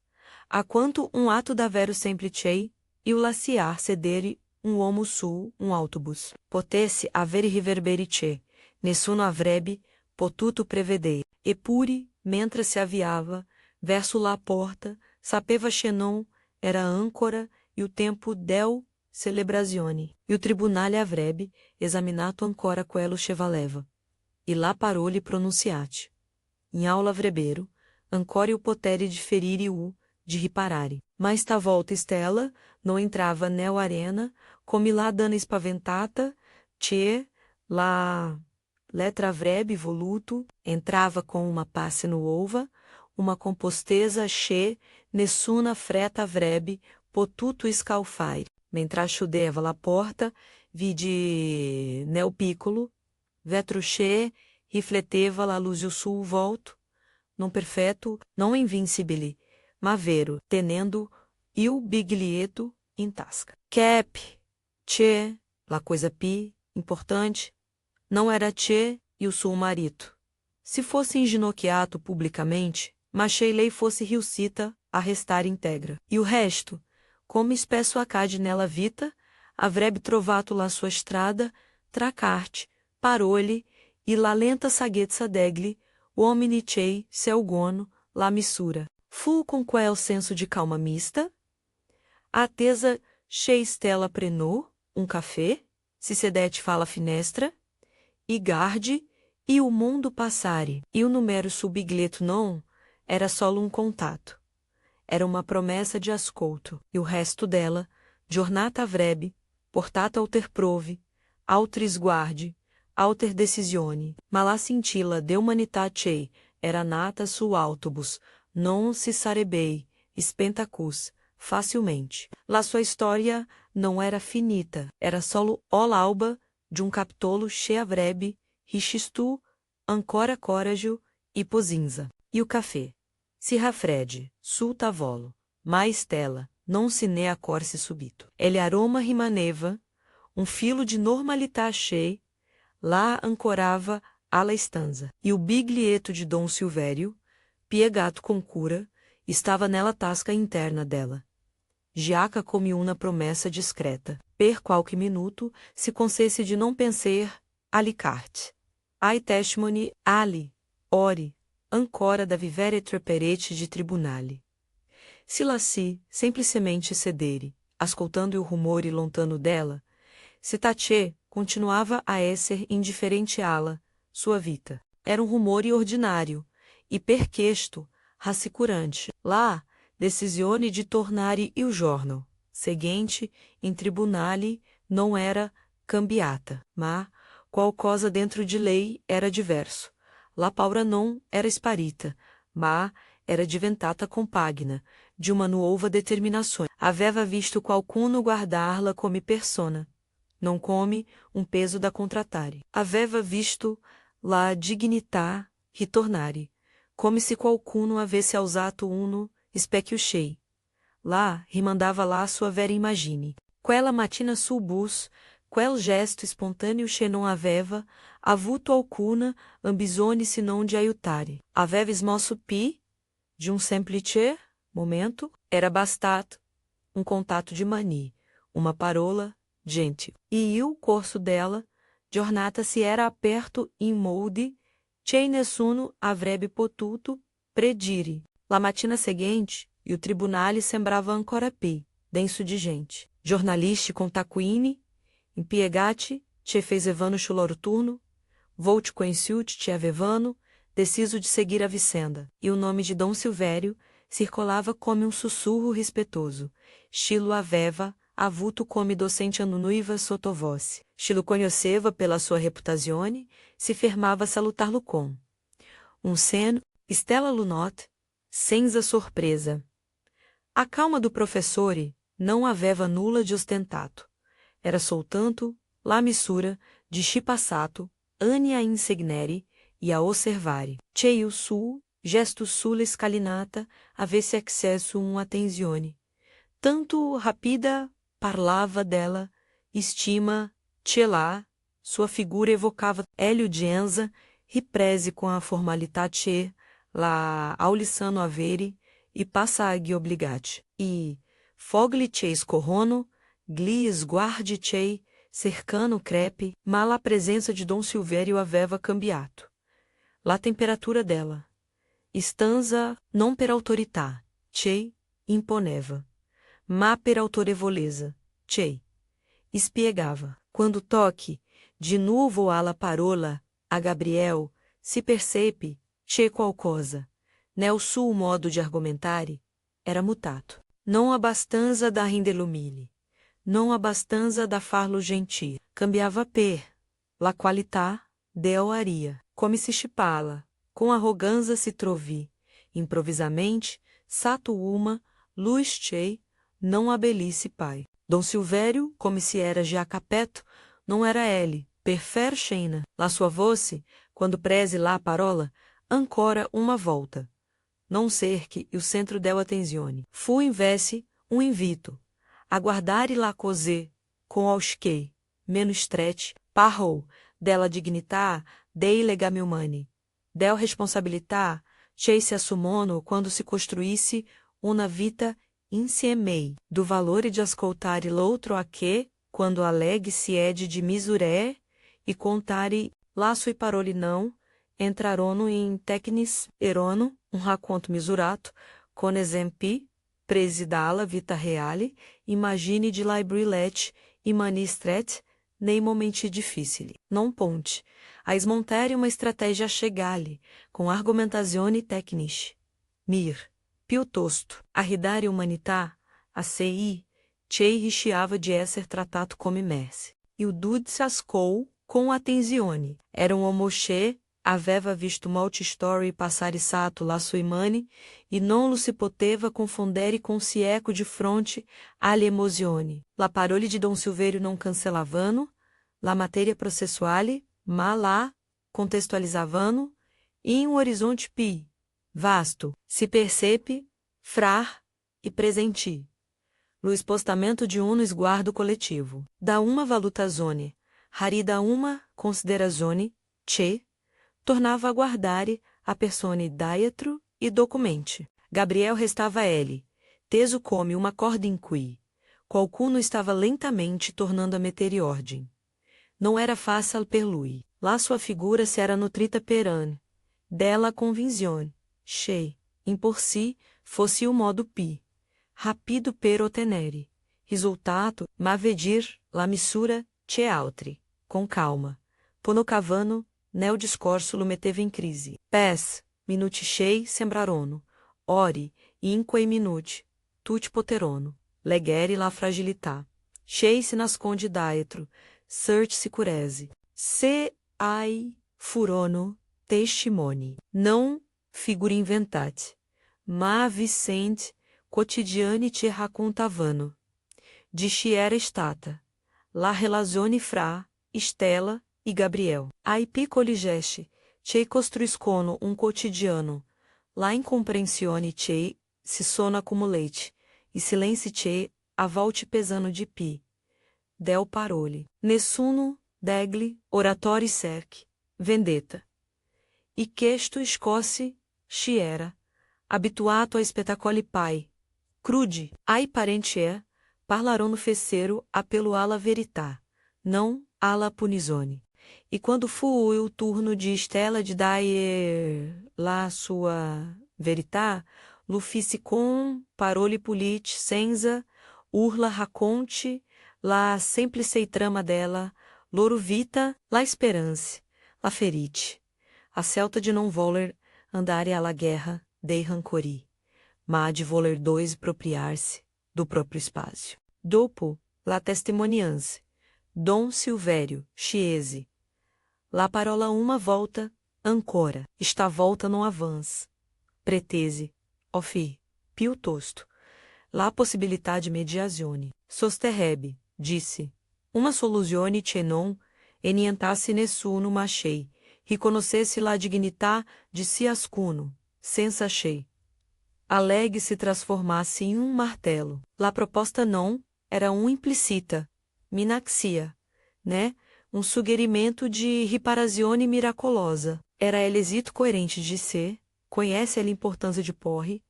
A quanto um ato davvero semplice, e o laciar sedere um uomo su um autobus. Potesse avere riverberi che, nessuno avrebbe potuto prevedere. Eppure, mentre se avviava, verso la porta, sapeva che non era ancora e o tempo del celebrazione. E o tribunale avrebbe esaminato ancora quello che valeva. E lá parou-lhe pronunciate. Em aula avrebbero, ancora o potere diferire o de riparare. Mas stavolta Stella não entrava nel arena, come lá dana spaventata, che la letra avrebbe voluto, entrava com uma pace nuova, uma composteza che nessuna fretta avrebbe potuto scalfare. Mentre chiudeva la porta, vide nel piccolo, vetro che rifleteva la luz sul volto, non perfeito, non invincibile, ma vero, tenendo il biglietto in tasca. Cap, che, la coisa pi, importante, não era che e o suo marito. Se fosse inginocchiato publicamente, mas lei fosse riuscita a restar integra. E o resto, come spesso accade nella vita, avrebbe trovato la sua strada, tracarte, parole, e la lenta saghezza degli, uomini chei, selgono, la missura. Fu com quel senso de calma mista? A tesa che stella prenô, um café, se sedete fala finestra, e garde, e o mundo passare, e o número subigleto non, era solo um contato. Era uma promessa de ascolto, e o resto dela, giornata avrebbe, portata alter prove, altris guardi, alter decisione, ma la scintilla de humanitatea era nata su autobus, non si sarebbe spentacus, facilmente. La sua história não era finita, era solo l'alba de um capitolo che avrebbe, rixistu, ancora coraggio e posinza. E o café? Si raffredde, sul tavolo, ma stella, non se ne accorse subito. Ele aroma rimaneva, um filo de normalità che, lá ancorava alla stanza. E o biglieto de Dom Silvério, piegato com cura, estava nella tasca interna dela. Giaca come uma promessa discreta, per qualche minuto, se concesse de não pensar, alicarte. Ai testimony, ali, ori, ancora da vivere treperete de tribunale. Se lasci, semplicemente cedere, ascoltando o rumor e lontano dela, se Tatê continuava a esser indiferente ala, sua vita. Era um rumor ordinário, e perquesto, rassicurante. Lá, decisione de tornare il giorno seguinte in tribunale não era cambiata, ma qualcosa dentro de lei era diverso. La paura non era sparita, ma era diventata compagna, de uma nuova determinazione. Aveva visto qualcuno guardarla come persona, não come um peso da contratare. Aveva visto la dignità ritornare, come se qualcuno avesse usato uno specchiuscei. Lá, rimandava lá sua vera imagine. Quella mattina sul bus, quel gesto espontâneo che non aveva, avuto alcuna ambizione se non de aiutare. Aveva smosso pi, de um semplice momento, era bastato, um contato de mani, uma parola, gentil. E o corso dela, giornata se era aperto in molde, che nessuno avrebbe potuto predire. La mattina seguinte, e o tribunale sembrava ancora pi, denso de gente. Jornalisti com tacuine, impiegati, che fezevano chuloro turno, volte conheciute te avevano, deciso de seguir a vicenda. E o nome de Dom Silvério circulava como um sussurro respeitoso. Chilo aveva, avuto come docente anunuiva sottovoce. Chilo conheceva pela sua reputazione, se fermava a salutar-lo com um seno, stella lunot, senza surpresa. A calma do professore não aveva nula de ostentato. Era soltanto la misura de chi passato, anni a insegnere e a osservare. Che il suo, gesto sulla scalinata, avesse accesso attenzione. Tanto rapida parlava dela, estima, che lá, sua figura evocava Hélio de Enza, riprese com a formalità che, la aulissano avere, e passaghi obligati. E, fogli che scorrono, glies guardi che, cercano crepe, ma la presença de Dom Silvério aveva cambiato. La temperatura dela. Stanza non per autorità, che, imponeva. Ma per autorevoleza, che, espiegava. Quando toque, de novo alla parola, a Gabriel, se percepe, che qualcosa. Nel suo modo de argumentare, era mutato. Non abbastanza da renderlo non abbastanza da farlo gentil. Cambiava per la qualità del aria. Come se chipala, com arrogância se trovi, improvisamente, sato uma, luz chei, não abelisse pai. Dom Silvério, como se era já capeto, não era ele, per cheina. La sua voce, quando prese lá a parola, ancora uma volta. Não ser que o centro del attenzione. Fu invece um invito. Aguardare la cosé, com ausquei, menos strete, parrou, della dignità, dei legami umani. Del responsabilità, che se assumono quando se costruísse una vita insieme, do valore de ascoltare l'altro a che, quando aleghe se ede de misuré, e contare laço e parole não, entrarono in tecnis erono, um racconto misurato, con esempi, presi dalla vita reale, immagini di libri letti, e mani stretti, nei momenti difficili. Non ponte, a smontare uma estratégia chegali, com argumentazioni tecniche. Mir, piuttosto, a ridare umanità, a CI, Chei rischiava de esser trattato come merce. E o Dude se ascou com attenzione. Era um homoché, aveva visto multi-story passare sato la sui mani, e non lo si poteva confondere com si eco de fronte alle emozioni. La parole di Dom Silvério non cancelavano, la materia processuale, ma la contextualizavano, em um horizonte pi, vasto, se percepe, frar e presenti. No espostamento de uno esguardo coletivo. Da uma valutazione, rari da uma considerazione, che, tornava a guardare a persone dietro e documenti. Gabriel restava ele, teso come uma corda in cui qualcuno estava lentamente tornando a meter ordem. Não era fácil per lui. Lá sua figura se era nutrita per della convinzione, che, in por si, fosse o modo pi. Rapido per ottenere. Risultato, ma vedir, la misura, che altri. Com calma. Ponocavano, nel discorso lo metteva in crisi. Pes, minuti chei sembrarono. Ori, inque minuti, tutti poterono. Legere la fragilità. Chei se nasconde dietro. Search sicurese. Se ai furono testimoni. Não figura inventate. Ma Vicente quotidiani te raccontavano. Di chi era stata. La relazione fra Stella e Gabriel. Ai piccoli gesti, che costruiscono un quotidiano. La incomprehensione che si sono accumulate. E silêncio che a volte pesano di pi. Del parole. Nessuno, degli, oratori cerc. Vendetta. E questo scosse, chi era. Abituato a spettacoli pai. Crude, ai parente parlarono fecero apelo alla verità, não alla punizione. E quando fu o turno de Stella de dare la sua verità, lo fisse com parole politi senza urla racconte, la semplice trama dela, loro vita, la esperança, la ferite. A celta de não voler andare alla guerra dei rancori. Ma de voler dois propriar-se do próprio espaço. Dopo, la testimoniança, Dom Silvério, Chiese. La parola uma volta, ancora, esta volta não avança. Pretese, offi, piuttosto. La possibilità di mediazione. Sosterrebe, disse. Uma soluzione che non enientasse nessuno ma chei, riconoscesse la dignità de ciascuno, senza chei. A leg se transformasse em um martelo. La proposta não era implicita, minaxia, né? Um suggerimento de riparazione miracolosa. Era l'esito coerente de ser, conhece a importância de porre,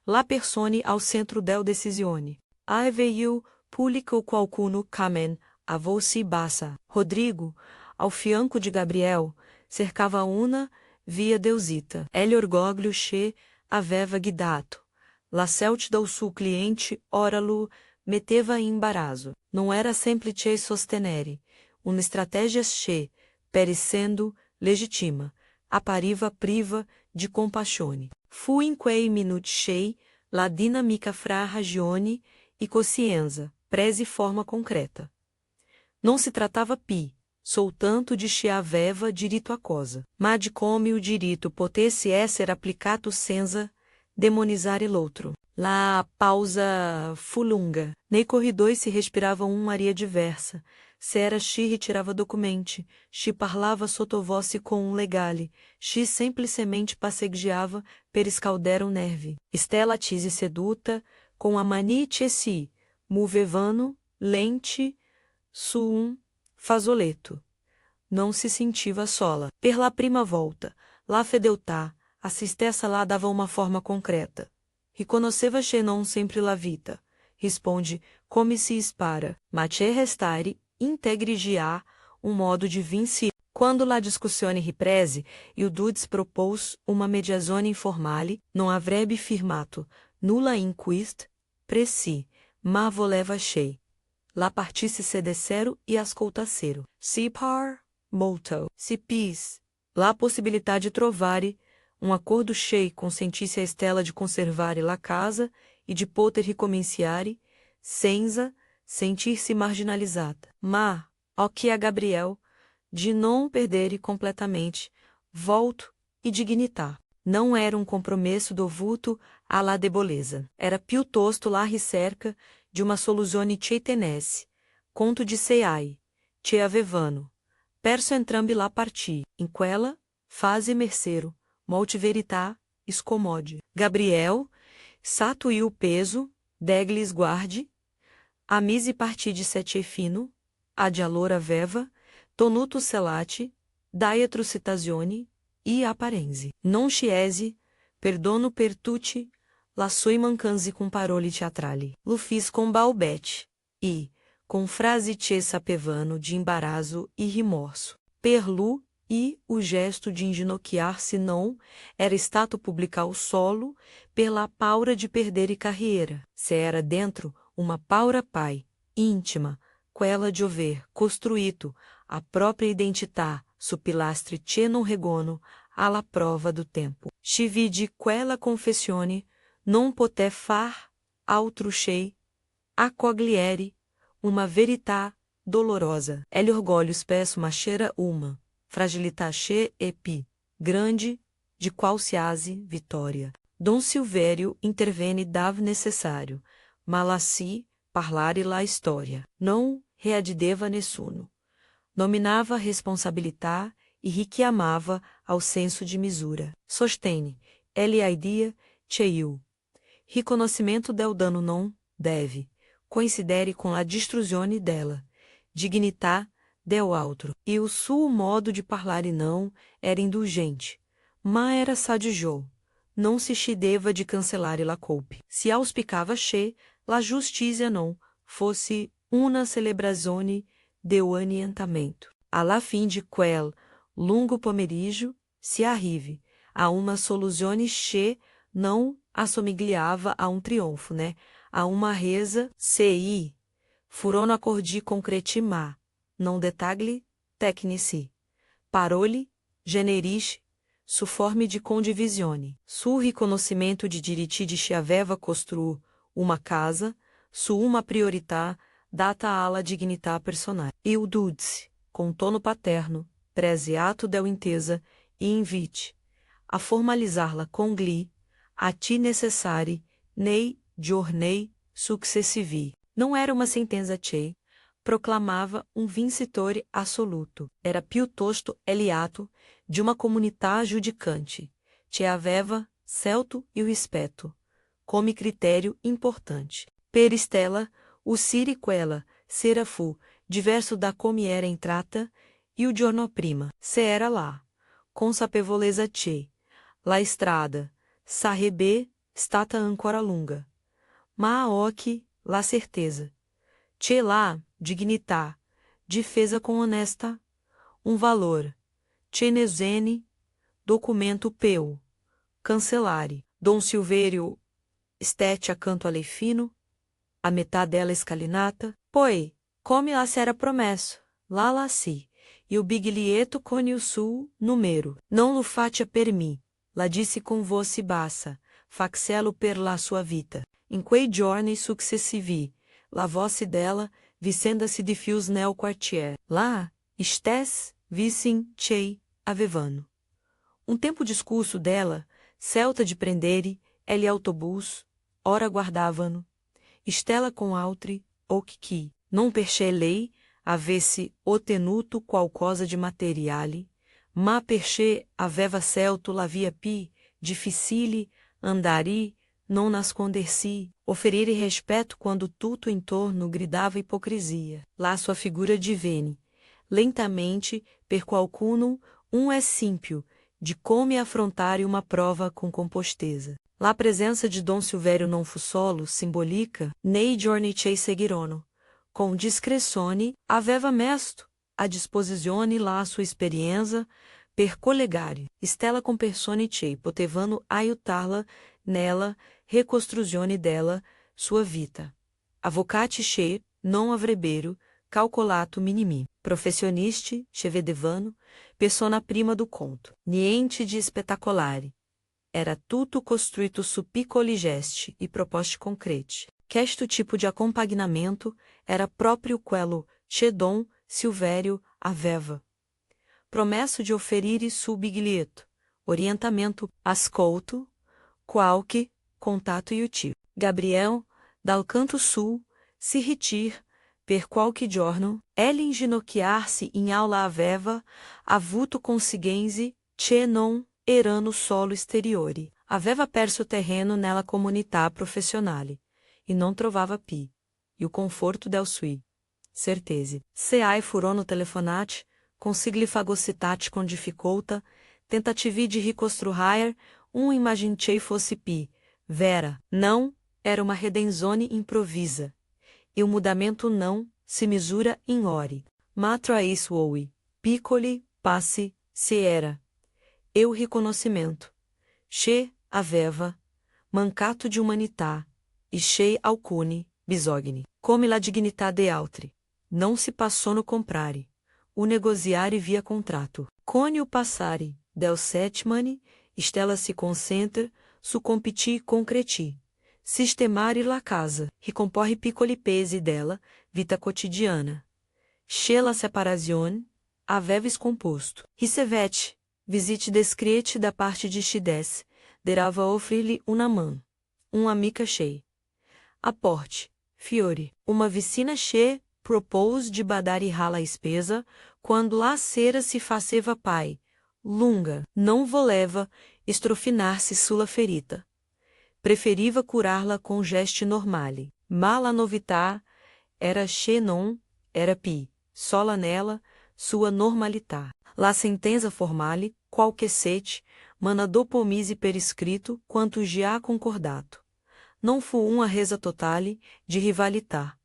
la persone ao centro del decisione. Aveio publico qualcuno camen, a voce bassa. Rodrigo, ao fianco de Gabriel, cercava una via deusita. Ele orgoglio che aveva guidato. La celt do sul cliente, ora lo metteva in imbarazzo. Non era semplice sostenere. Una estratégia che, per essendo legittima, appariva priva di compassione. Fu in quei minuti che la dinamica fra ragione e coscienza prese forma concreta. Não se tratava soltanto de che aveva diritto a cosa, ma di come o diritto potesse essere applicato senza demonizare l'altro. La pausa fu lunga. Nei corridores se respirava aria diversa. Se era chi ritirava documenti, chi parlava sottovoce com legale, chi semplicemente passeggiava per scaldare nervi. Stella tise seduta, com a mani si, movevano, lente, su fazzoletto. Não se sentiva sola. Per la prima volta, la fedeltà, a tristeza lá dava uma forma concreta. Riconosceva che non sempre la vita. Responde, come se spara, ma che restare, integrigia, modo de vinci. Quando la discussione riprese, e o Dudes propôs uma mediazione informale, non avrebbe firmato, nulla inquist, preci, ma voleva chei. Lá partisse sedecero e ascoltacero. Si par, molto. Si pis, lá possibilidade trovare, um acordo chei consentisse a Estela de conservare la casa e de poter ricomenciare, senza sentir-se marginalizada. Ma, ao que a Gabriel, de não perdere completamente, volto e dignitar. Não era um compromesso dovuto à la deboleza. Era piuttosto la ricerca de uma soluzione che tenesse, conto de sei, che avevano, perso entrambi lá parti, in quella fase mercero, molti verità, scomode. Gabriel, satui o peso, deglis guardi, a mise parti de sete fino, ad allora aveva, tonuto celati, daetro citazione, e apparenze. Non sciesi, perdono per tutti, la sui mancanze com parole teatrali. Lo fiz com balbete, e, com frase che sapevano de embaraço e remorso. Per lu, e o gesto de inginocchiar-se não, era stato publicar o solo, pela paura de perder e carreira. Se era dentro, uma paura pai, íntima, quella de over, costruito, a própria identità, su pilastri che non regono, alla prova do tempo. Ci vidi quella confessione, non poté far, altro chei, accogliere, uma verità dolorosa. Ele orgulho spesso machera uma, fragilità che epi, grande, de qual se hase vitória. Dom Silvério intervene dav necessário, malassi, parlare la história. Não readideva nessuno. Nominava responsabilità e richiamava ao senso de misura. Sostene, ele a idea, cheiu. Riconoscimento del dano non deve, coincidere com a distruzione dela, dignità del altro. E o suo modo de parlare não era indulgente, ma era sadio, não se chideva de cancelare la colpe. Se auspicava che, la giustizia non fosse una celebrazione deu anientamento. Alla fim de quel lungo pomeriggio se arrive a uma soluzione che não assomigliava a um triunfo, né? A uma resa CI, furono accordi concreti ma, non dettagli tecnici, parole, generis, su forme de condivisione. Su riconoscimento de diritti de che aveva costruir uma casa, su uma priorità data alla dignità personale. E o dulce, com tono paterno, prese ato del intesa e invite a formalizar-la com gli, a ti necessari, nei giornei successivi. Não era uma sentenza che proclamava um vincitore assoluto. Era piuttosto ele ato de uma comunità giudicante, che aveva celto e o rispetto, come critério importante. Per Stella, o siri quella sera fu diverso da come era entrata e o giorno prima. Se era lá, consapevolezza che la strada sarebbe stata ancora lunga, ma occhi la certeza che la dignità difesa com honesta um valor che nesene documento peu cancelare. Dom Silvério stette accanto a lei fino, a metà della escalinata, poi, come la s'era promesso, lá si, e o biglietto con il suo numero. Non lo faccia per me, la disse com voce bassa, faxelo per la sua vita. In quei giorni successivi, la voce dela vicenda-se de fios nel quartier. Lá, estes, vicem, chei, avevano. Um tempo discurso dela, celta de prendere, ele autobus, ora guardavano, Stella com altri, occhi, non perché lei avesse ottenuto qualcosa de materiale, ma perché aveva celto la via pi, difficile, andari, non nascondersi, oferire respeito quando tudo em torno gridava hipocrisia. Lá sua figura divene, lentamente, per qualcuno, é simpio, de come affrontare uma prova com composteza. Lá a presença de Dom Silvério non fu solo simbolica, nei giorni che seguirono. Com discrezione, aveva mesto, a disposizione lá sua experiência, per collegare. Stella con persone che potevano aiutarla nella ricostruzione della sua vita. Avvocati che non avrebbero calcolato minimi. Professionisti che vedevano persona prima do conto. Niente di spettacolare. Era tutto costruito su piccoli gesti e proposte concrete. Questo tipo de acompanhamento era próprio quello che Dom Silvério aveva promesso de oferir su biglietto, orientamento, ascolto, qualche contato utile. Gabriel, dal canto sul, se retira, per qualche giorno, ele inginocchiarsi in aula aveva avuto conseguenze che non erano solo esteriori. Aveva perso terreno nella comunità professionale, e non trovava pi, e o conforto del sui. Certeze. Se hai furono telefonate, consigli fagocitate com dificulta, tentativa de reconstruir imaginei fosse pi, vera, não, era uma redenzone improvisa. E o mudamento não se misura em ore. Matro a isso ouvi, piccoli, passe, se era. Eu reconhecimento. Che, aveva, mancato de humanità, e che alcune, bisogni. Come la dignità de altri. Não se passou no comprare. O negociare via contrato. Cone o passare, del setmani, Stella se concentra, su compiti concreti. Sistemare la casa, ricomporre piccoli pesi dela, vita quotidiana. Che la separazione, aveva scomposto. Ricevete, visite descriete da parte de Chides, derava offrir-lhe una mão. Amica che. Aporte, fiore, uma vicina che, propôs de badar e rala a espesa, quando a cera se faceva pai, lunga, não voleva, estrofinar-se sulla ferita. Preferiva curar-la com geste normale. Mala novità, era che non, era pi, sola nela, sua normalità. La sentenza formale, qualche sete, mana dopomise per escrito, quanto já concordato. Não fu uma resa totale, de rivalità.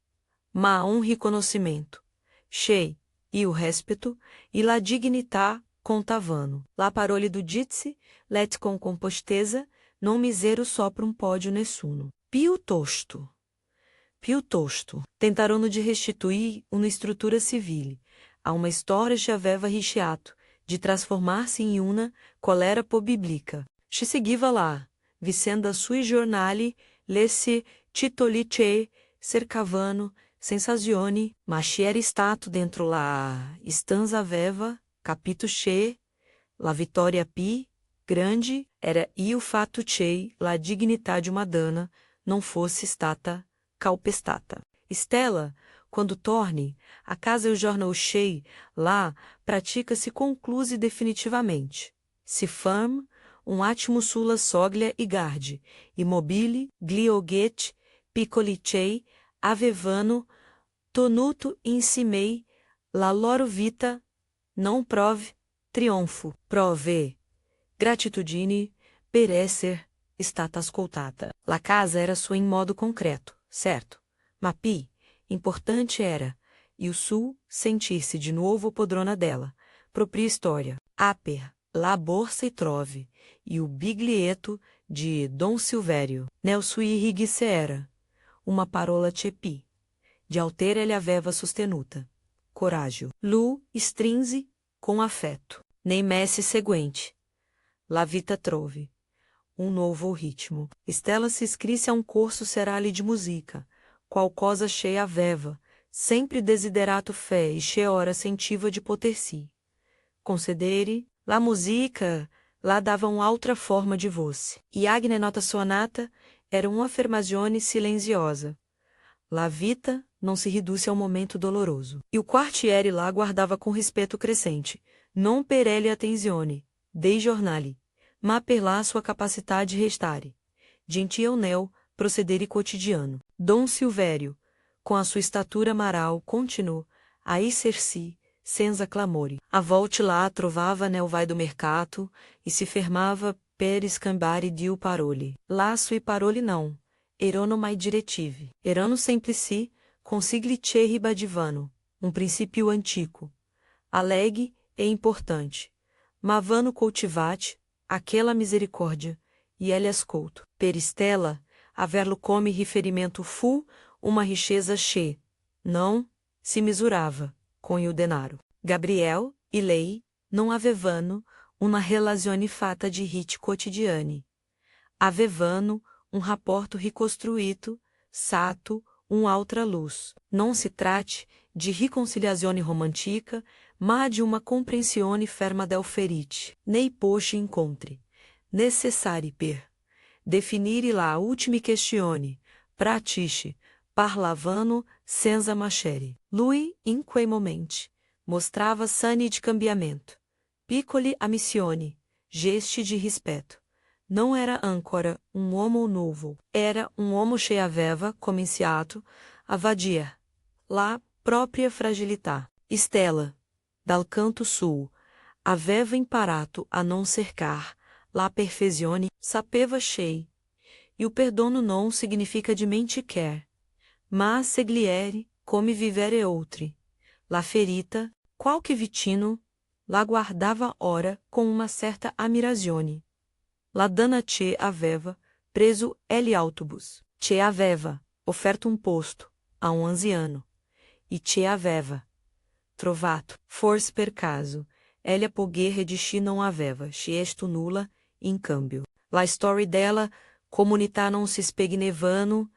Ma riconoscimento. Che, e o respeto, e la dignità contavano. La parole do dizze, let com composteza, non misero sopra pódio nessuno. Piuttosto. Tentarono de restituir uma estrutura civile, a uma história que aveva recheato, de transformar-se em uma colera biblica. Ci seguiva lá, vicenda sui giornali, lesse titoli che, cercavano, sensazione, ma ci era stato dentro la stanza aveva, capito che, la vittoria pi, grande, era e o fato che la dignità de uma dana não fosse stata calpestata. Stella, quando torne, a casa e o jornal che, lá, pratica-se concluse definitivamente. Se fam, attimo sulla soglia e garde, immobile, glioget, piccoli che, avevano, tonuto insimei, la loro vita, non prove, trionfo, prove, gratitudine, per esser, stata ascoltata. La casa era sua em modo concreto, certo? Ma pi, importante era, e o sul, sentir-se de novo podrona dela, propria história, aper, la borsa e trove, e o biglietto de Dom Silvério, nel sui rigisse era, uma parola cepi, de altera ele aveva sostenuta, coraggio, lu, strinse, com afeto, nem messe seguinte, la vita trove, novo ritmo. Stella se iscrisse a corso serale de música, qual cosa cheia aveva, sempre desiderato fé e che ora sentiva de poter-si. Concedere, la musica, lá dava outra forma de voz. E Agne nota sonata, era uma afirmazione silenziosa. La vita não se reduce ao momento doloroso. E o quartiere lá guardava com respeito crescente, non per ele attenzione, dei giornali, ma per la sua capacidade de restare. Gentil nel, procedere cotidiano. Dom Silvério, com a sua estatura maral, continuou a exerci, senza clamore. A volte lá trovava nel vai do mercato, e se fermava per scambare di parole. Lá sui parole não, erano mai diretive. Erano semplici, consigli che ribadivano, princípio antigo, alegre e importante. ma vano cultivate, aquela misericórdia, e ele ascolto. Per Stella, averlo come riferimento fu, uma riqueza che, não, se misurava, com o denaro. Gabriel e lei, non avevano, una relazione fatta di hit quotidiani. Avevano, rapporto ricostruito, sato, altra luz. Non si trate de riconciliazione romantica, ma de uma comprensione ferma del ferite. Nei poche incontri. Necessari per definire la ultima questione, pratiche, parlavano senza macere. Lui, in quei momenti, mostrava sani de cambiamento. Piccoli ammissioni, gesti de rispetto. Não era ancora uomo novo, era uomo che aveva cominciato a vadia. La própria fragilità. Stella, dal canto sul, aveva imparato a non cercar la perfezione, sapeva che. E o perdono non significa dimenticar, ma segliere come vivere outri. La ferita, qualche vicino, la guardava ora com uma certa ammirazione. La dana che aveva preso ele autobus. Che aveva offerto posto a anziano. E che aveva trovato, forse per caso, ele a poguerre de chi non aveva, chiesto nulla, in cambio. La storia dela comunità non si spegnevano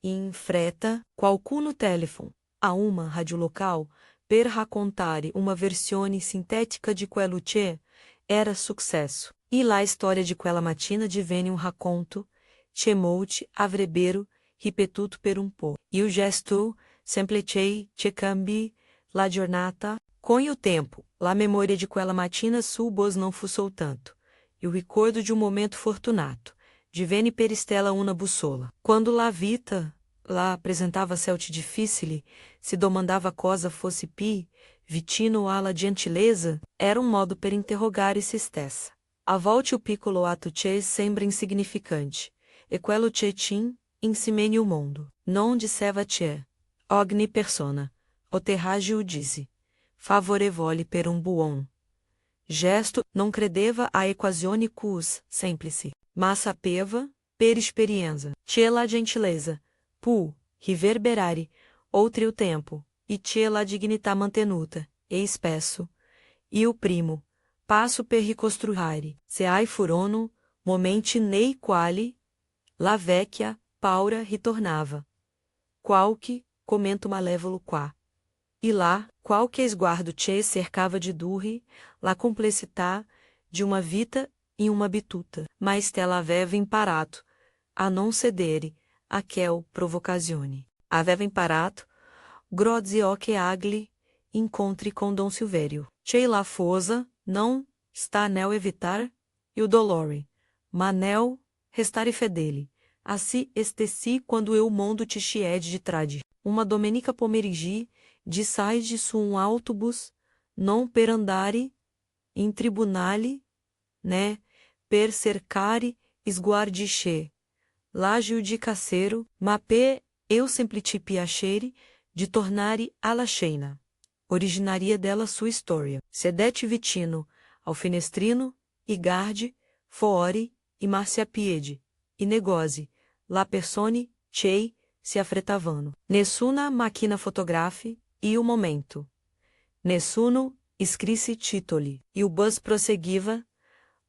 in fretta, qualcuno telefone, a uma rádio local, per raccontare uma versione sintética de quello che era sucesso. E lá a história de quella mattina divenne racconto, che molti avrebbero ripetuto per un po'. E o gesto semplice che cambi la giornata. Com o tempo, la memória de quella mattina subos não fu soltanto. E o ricordo de momento fortunato, divenne per Stella una bussola. Quando la vita lá apresentava certi difficili, se domandava cosa fosse pi, vicino alla gentileza, era modo per interrogare se stessa. A volte o piccolo ato che sembra insignificante, e quello che tin, insimene o mondo. Non diceva che, ogni persona, o terrage o disse, favorevole per un buon gesto, non credeva a equazione cus semplice, ma sapeva, per esperienza, che la gentileza, pu, riverberare, outri o tempo, e che la dignità mantenuta, e spesso, e o primo, passo per ricostruire, se ai furono, momenti nei quali, la vecchia, paura ritornava. Qualche, commento malévolo qua. E lá, qualche esguardo che cercava de durri, la complexità de uma vita e uma bituta. Ma Stella aveva imparato, a non cedere, aquel provocazione. Aveva imparato, grazie che agli, incontri com Dom Silvério. Che la fosa, não, sta nel evitar, e o dolore, ma nel, restare fedele. Assim estessi quando eu mondo te chiede de trade. Uma domenica pomerigi, de saide su autobus, non per andare, in tribunale, né, per cercare, sguardiche, la giudicassero, ma per eu semplici piacere, de tornare alla scena. Originaria dela sua história. Sedete Vitino, ao Fenestrino, e Garde, Foore, e Marcia Piede, e Negozi, la persone, chei, se affrettavano. Nessuna macchina fotografi, e o momento. Nessuno scrisse titoli. E o bus prosseguiva,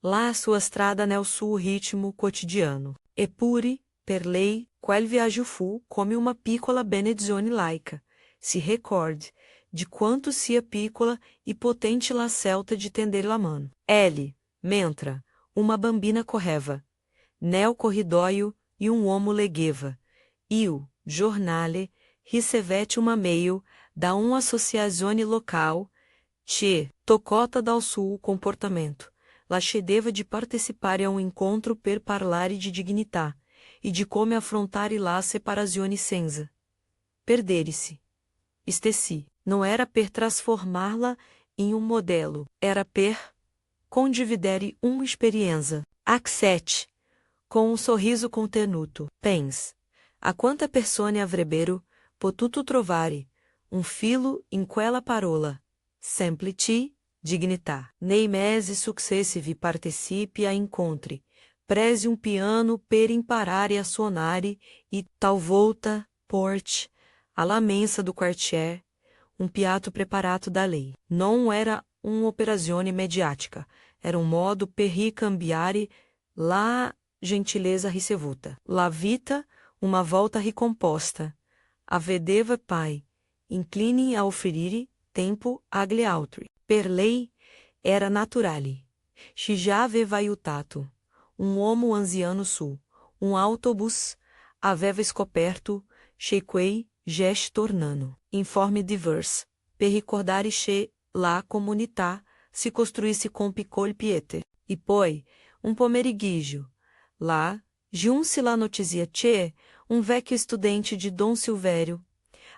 lá a sua strada nel suo ritmo quotidiano. Eppure, per lei, quel viaggio fu come uma piccola benedizione laica. Si recorde de quanto sia piccola e potente la celta de tender la mano. Ele, mentre, uma bambina correva. Nel corridoio e uomo legheva. Io, giornale, ricevette uma mail da associazione local, che, tocota dal suo comportamento, la cedeva de partecipare a encontro per parlare de dignità, e de come affrontare la separazione senza perdere-se. Stessi, não era per transformá-la em modelo, era per condividere uma experiência. Accette, com sorriso contenuto, pens. A quanta persone avrebbero potuto trovare, filo in quella parola, semplice, dignitar. Nei mesi successivi partecipi a incontri, presi um piano per imparare a suonare e talvolta porte alla mensa do quartier, um piatto preparato da lei. Não era un'operazione mediatica, era um modo per ricambiare la gentileza ricevuta. La vita, uma volta ricomposta. Avedeva pai, incline a offrire tempo agli altri. Per lei era naturale. Ci già aveva aiutato. Um uomo anziano su, um autobus, aveva scoperto, che quei gesti tornano. Informe diverse, per ricordare che la comunità si costruisse com piccole piete. E poi, um pomeriggio, lá, giunse la notizia che, um vecchio studente de Dom Silvério,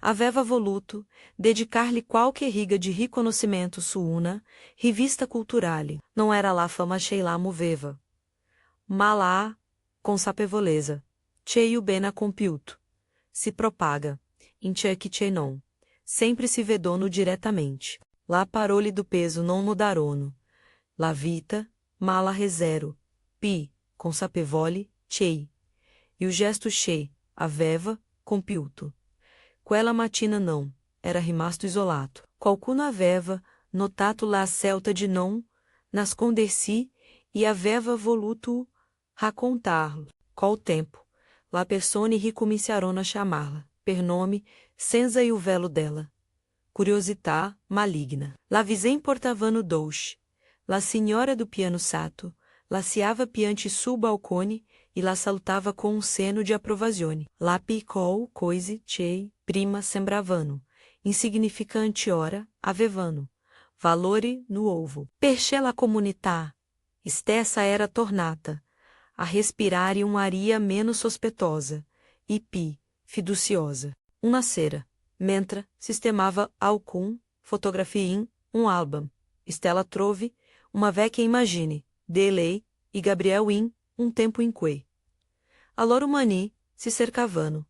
aveva voluto dedicar-lhe qualche riga de riconoscimento su una rivista culturale. Não era lá fama che la moveva, ma lá consapevolezza, che o bene compiuto, se propaga, in ciò che non, sempre se vedono diretamente. Lá parole do peso non no darono, la vita, ma la rezero, pi, consapevole, che, e o gesto che, aveva, compiuto. Quella mattina não, era rimasto isolato. Qualcuno aveva notato la celta de non nasconder-si e aveva voluto raccontarlo. Col tempo, la persone ricominciarono a chamá-la, per nome, senza o velo dela. Curiosità maligna. La visem portavano dolce. La signora do piano sato, la siava piante sul balcone e la salutava com seno de approvazione. La piccol coise che, prima sembravano, insignificante ora, avevano, valore no ovo. Perché la comunità, stessa era tornata, a respirare aria menos sospetosa, e pi, fiduciosa. Uma cera, mentre sistemava alcun, fotografia in, álbum, Stella trove, uma vecchia imagine, de lei, e Gabriel um tempo in que. Allora umani, se cercavano.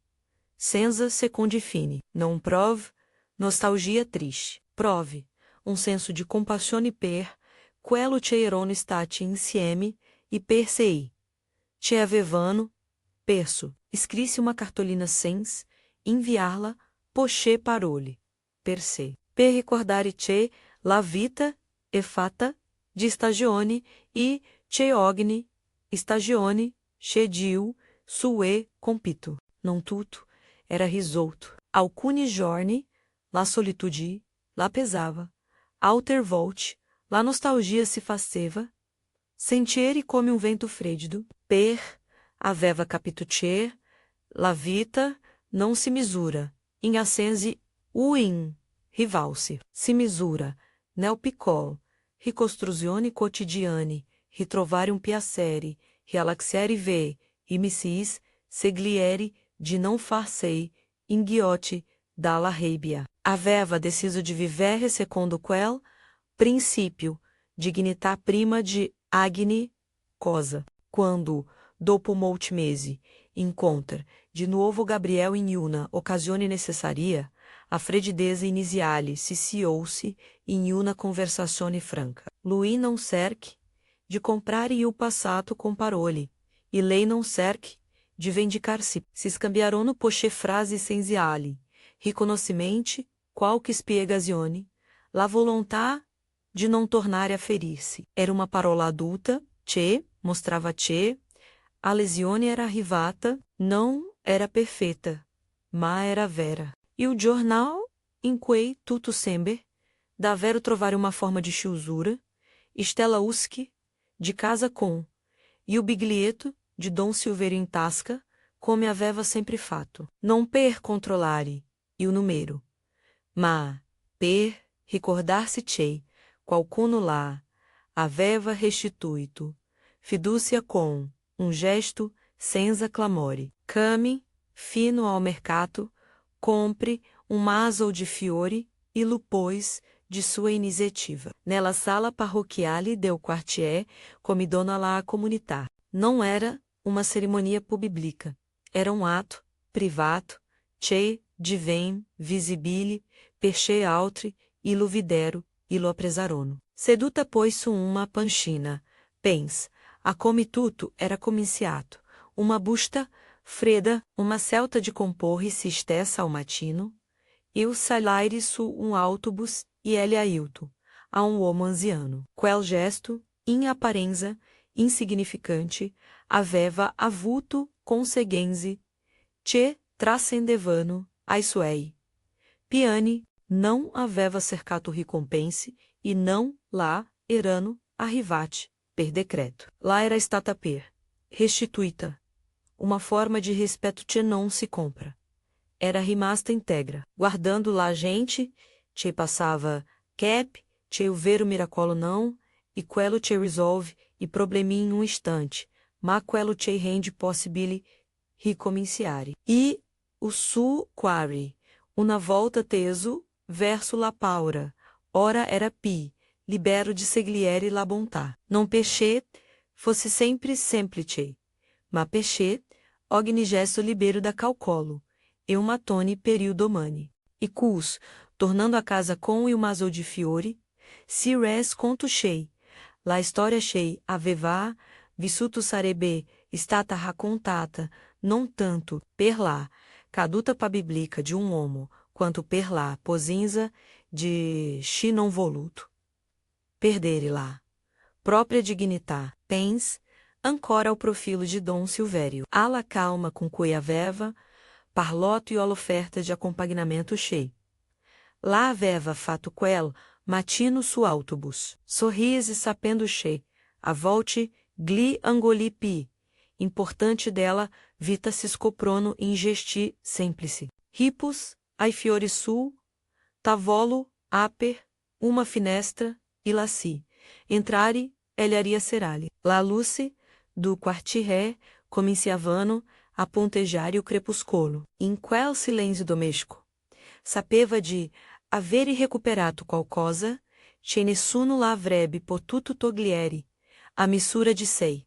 Senza secondi fini, não prove, nostalgia triste. Prove, um senso de compassione per, quello che erano stati insieme, e per sei. Che avevano, perso, scrisse uma cartolina sens, enviar-la, poche parole, per se. Per ricordare che, la vita, è fatta, di stagione, e, che ogni, stagione, che diu, sue, compito. Não tutto, era risolto. Alcuni giorni, la solitude, la pesava. Alter volte, la nostalgia se faceva. Sentieri come um vento freddo. Per, aveva capito che, la vita, não se misura. In ascensi, in, rivalse. Se misura, nel piccol, ricostruzione quotidiane, ritrovare um piacere, relaxare ve, e missis, segliere, de não farcei, inghiotti, dalla rabbia. Aveva deciso de vivere secondo quel princípio, dignità prima de agni, cosa. Quando, dopo molti mesi, incontra de novo Gabriel in una occasione necessaria, a freddezza iniziale si sciolse in una conversazione franca. Lui não cerque de comprare o passato com parole, e lei não cerque de vendicar-se. Si scambiarono poche frasi essenziali, riconoscimenti, qualche spiegazione, la volontà de não tornare a ferir-se. Era uma parola adulta, che, mostrava che, a lesione era arrivata, não era perfeita, ma era vera. E o jornal, in cui tutto sembra, davvero trovare uma forma de chiusura, Stella usque, de casa com, e o biglietto de Dom Silvério in tasca, come aveva sempre fatto. Non per controllare, e o numero, ma per ricordar-se che, qualcuno lá, aveva restituito, fiducia com, um gesto, senza clamore. Cami, fino ao mercato, compre um vaso de fiori e lo pôs de sua iniziativa. Nella sala parrocchiale del quartier, come dona la comunità. Não era uma cerimônia pública, era um ato privado, che divem visibile, perché altri, e lo videro, e lo appresarono. Seduta pois su uma panchina, pens, a come tudo era cominciato, uma busta, freda, uma celta de comporre se estessa ao matino, il salaire su autobus e ele ailto, a homo anziano, quel gesto, in apparenza, insignificante, aveva avuto conseguenze, che trascendevano, ai suei. Piani, não aveva cercato ricompense, e não, lá, erano, arrivati, per decreto. Lá era stata per, restituita. Uma forma de respeito che non se compra. Era rimasta integra. Guardando lá a gente, che passava cap, che o vero miracolo não, e quello che resolve, e probleminha em um instante, ma quello che rende possibile ricominciare. E o su quari, una volta teso, verso la paura, ora era pi, libero de segliere la bontà. Non pesce, fosse sempre semplice, ma pesce, ogni gesto libero da calcolo, e uma tone período mani. E cus, tornando a casa com e o maso de fiori, si res conto chei, la storia chei aveva, vissuto sarebbe, stata raccontata, non tanto, per lá, caduta pa biblica de um homo, quanto per lá, posinza, de chi non voluto. Perdere lá. Própria dignità, pens, ancora ao profilo de Dom Silvério. Alla calma com cui aveva, parloto e l'offerta de acompanhamento chei. Lá aveva fatto quel, matino su autobus. Sorrise sapendo chei, a volte, gli angoli pi. Importante dela, vita se scoprono in gesti semplice. Ripus, ai fiori su, tavolo, aper, uma finestra, e laci. Entrare, elharia serali. La luce, do quartiré, cominciavano, a pontejare o crepuscolo. In quel silêncio doméstico. Sapeva de avere recuperato qualcosa, che nessuno la avrebbe potuto togliere, a misura de sei.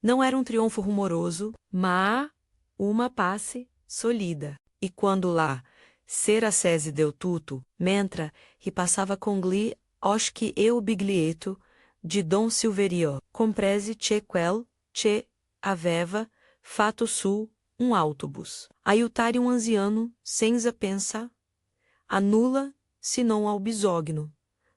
Não era um triunfo rumoroso, mas uma pace solida. E quando lá, ser assese deu tudo, mentre repassava com gli oschi e o biglietto de Dom Silverio, comprese che quel, che aveva, fatto su, autobus. Aiutare um anziano, senza pensa, anula, se não ao bisogno.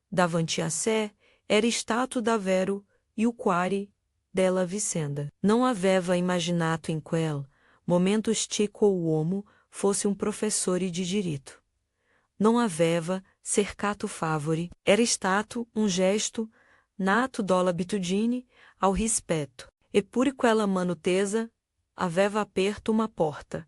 Davanti a sé, era stato davvero, e o quare, della vicenda. Não aveva imaginato in quel momento stico o uomo fosse professore de direito. Não aveva cercato favore, era stato gesto nato dall'abitudine ao rispetto. Eppure quella mano tesa aveva aperto uma porta,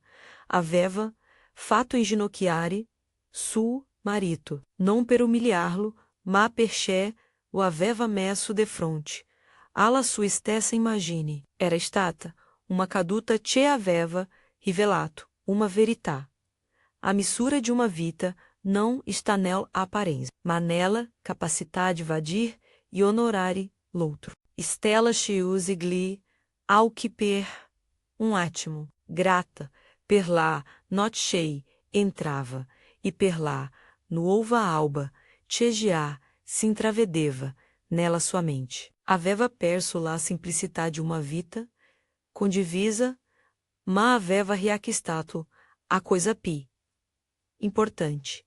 aveva fatto inginocchiare su marito, non per umiliarlo, ma perché o aveva messo de fronte. Alla sua stessa imagine, era stata uma caduta che aveva rivelato uma verità. A missura de uma vita não está nela apparenza, ma nella capacità de vadir e honorare l'altro. Stella chiuse gli ao que per attimo, grata, per lá, not chei, entrava, e per lá, no ova alba, chegiar, se intravedeva, nela sua mente. Aveva perso lá a simplicidade de uma vita, condivisa, ma aveva riacquistato a coisa pi. Importante.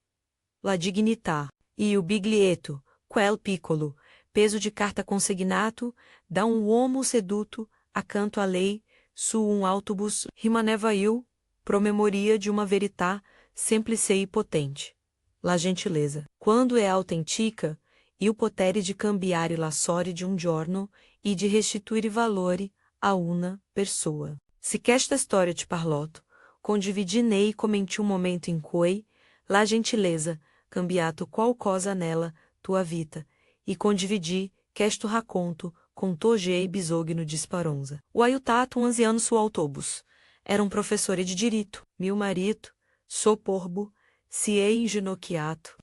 La dignità, e o biglietto, quel piccolo, peso de carta consignato, da uomo seduto, accanto a lei, su autobus, rimaneva eu, promemoria de uma verità semplice e potente. La gentileza. Quando é autêntica, e o potere de cambiare la sorte de giorno e de restituire valore a una pessoa. Se questa storia te parloto, condividinei comenti um momento in cui, la gentileza, cambiato qualcosa nela, tua vita, e condividi, questo racconto, com toge e bisogno de sparonza. O aiutato 11 anos su autobus. Era professore de direito, meu marido, soporbo, se é inginocchiato,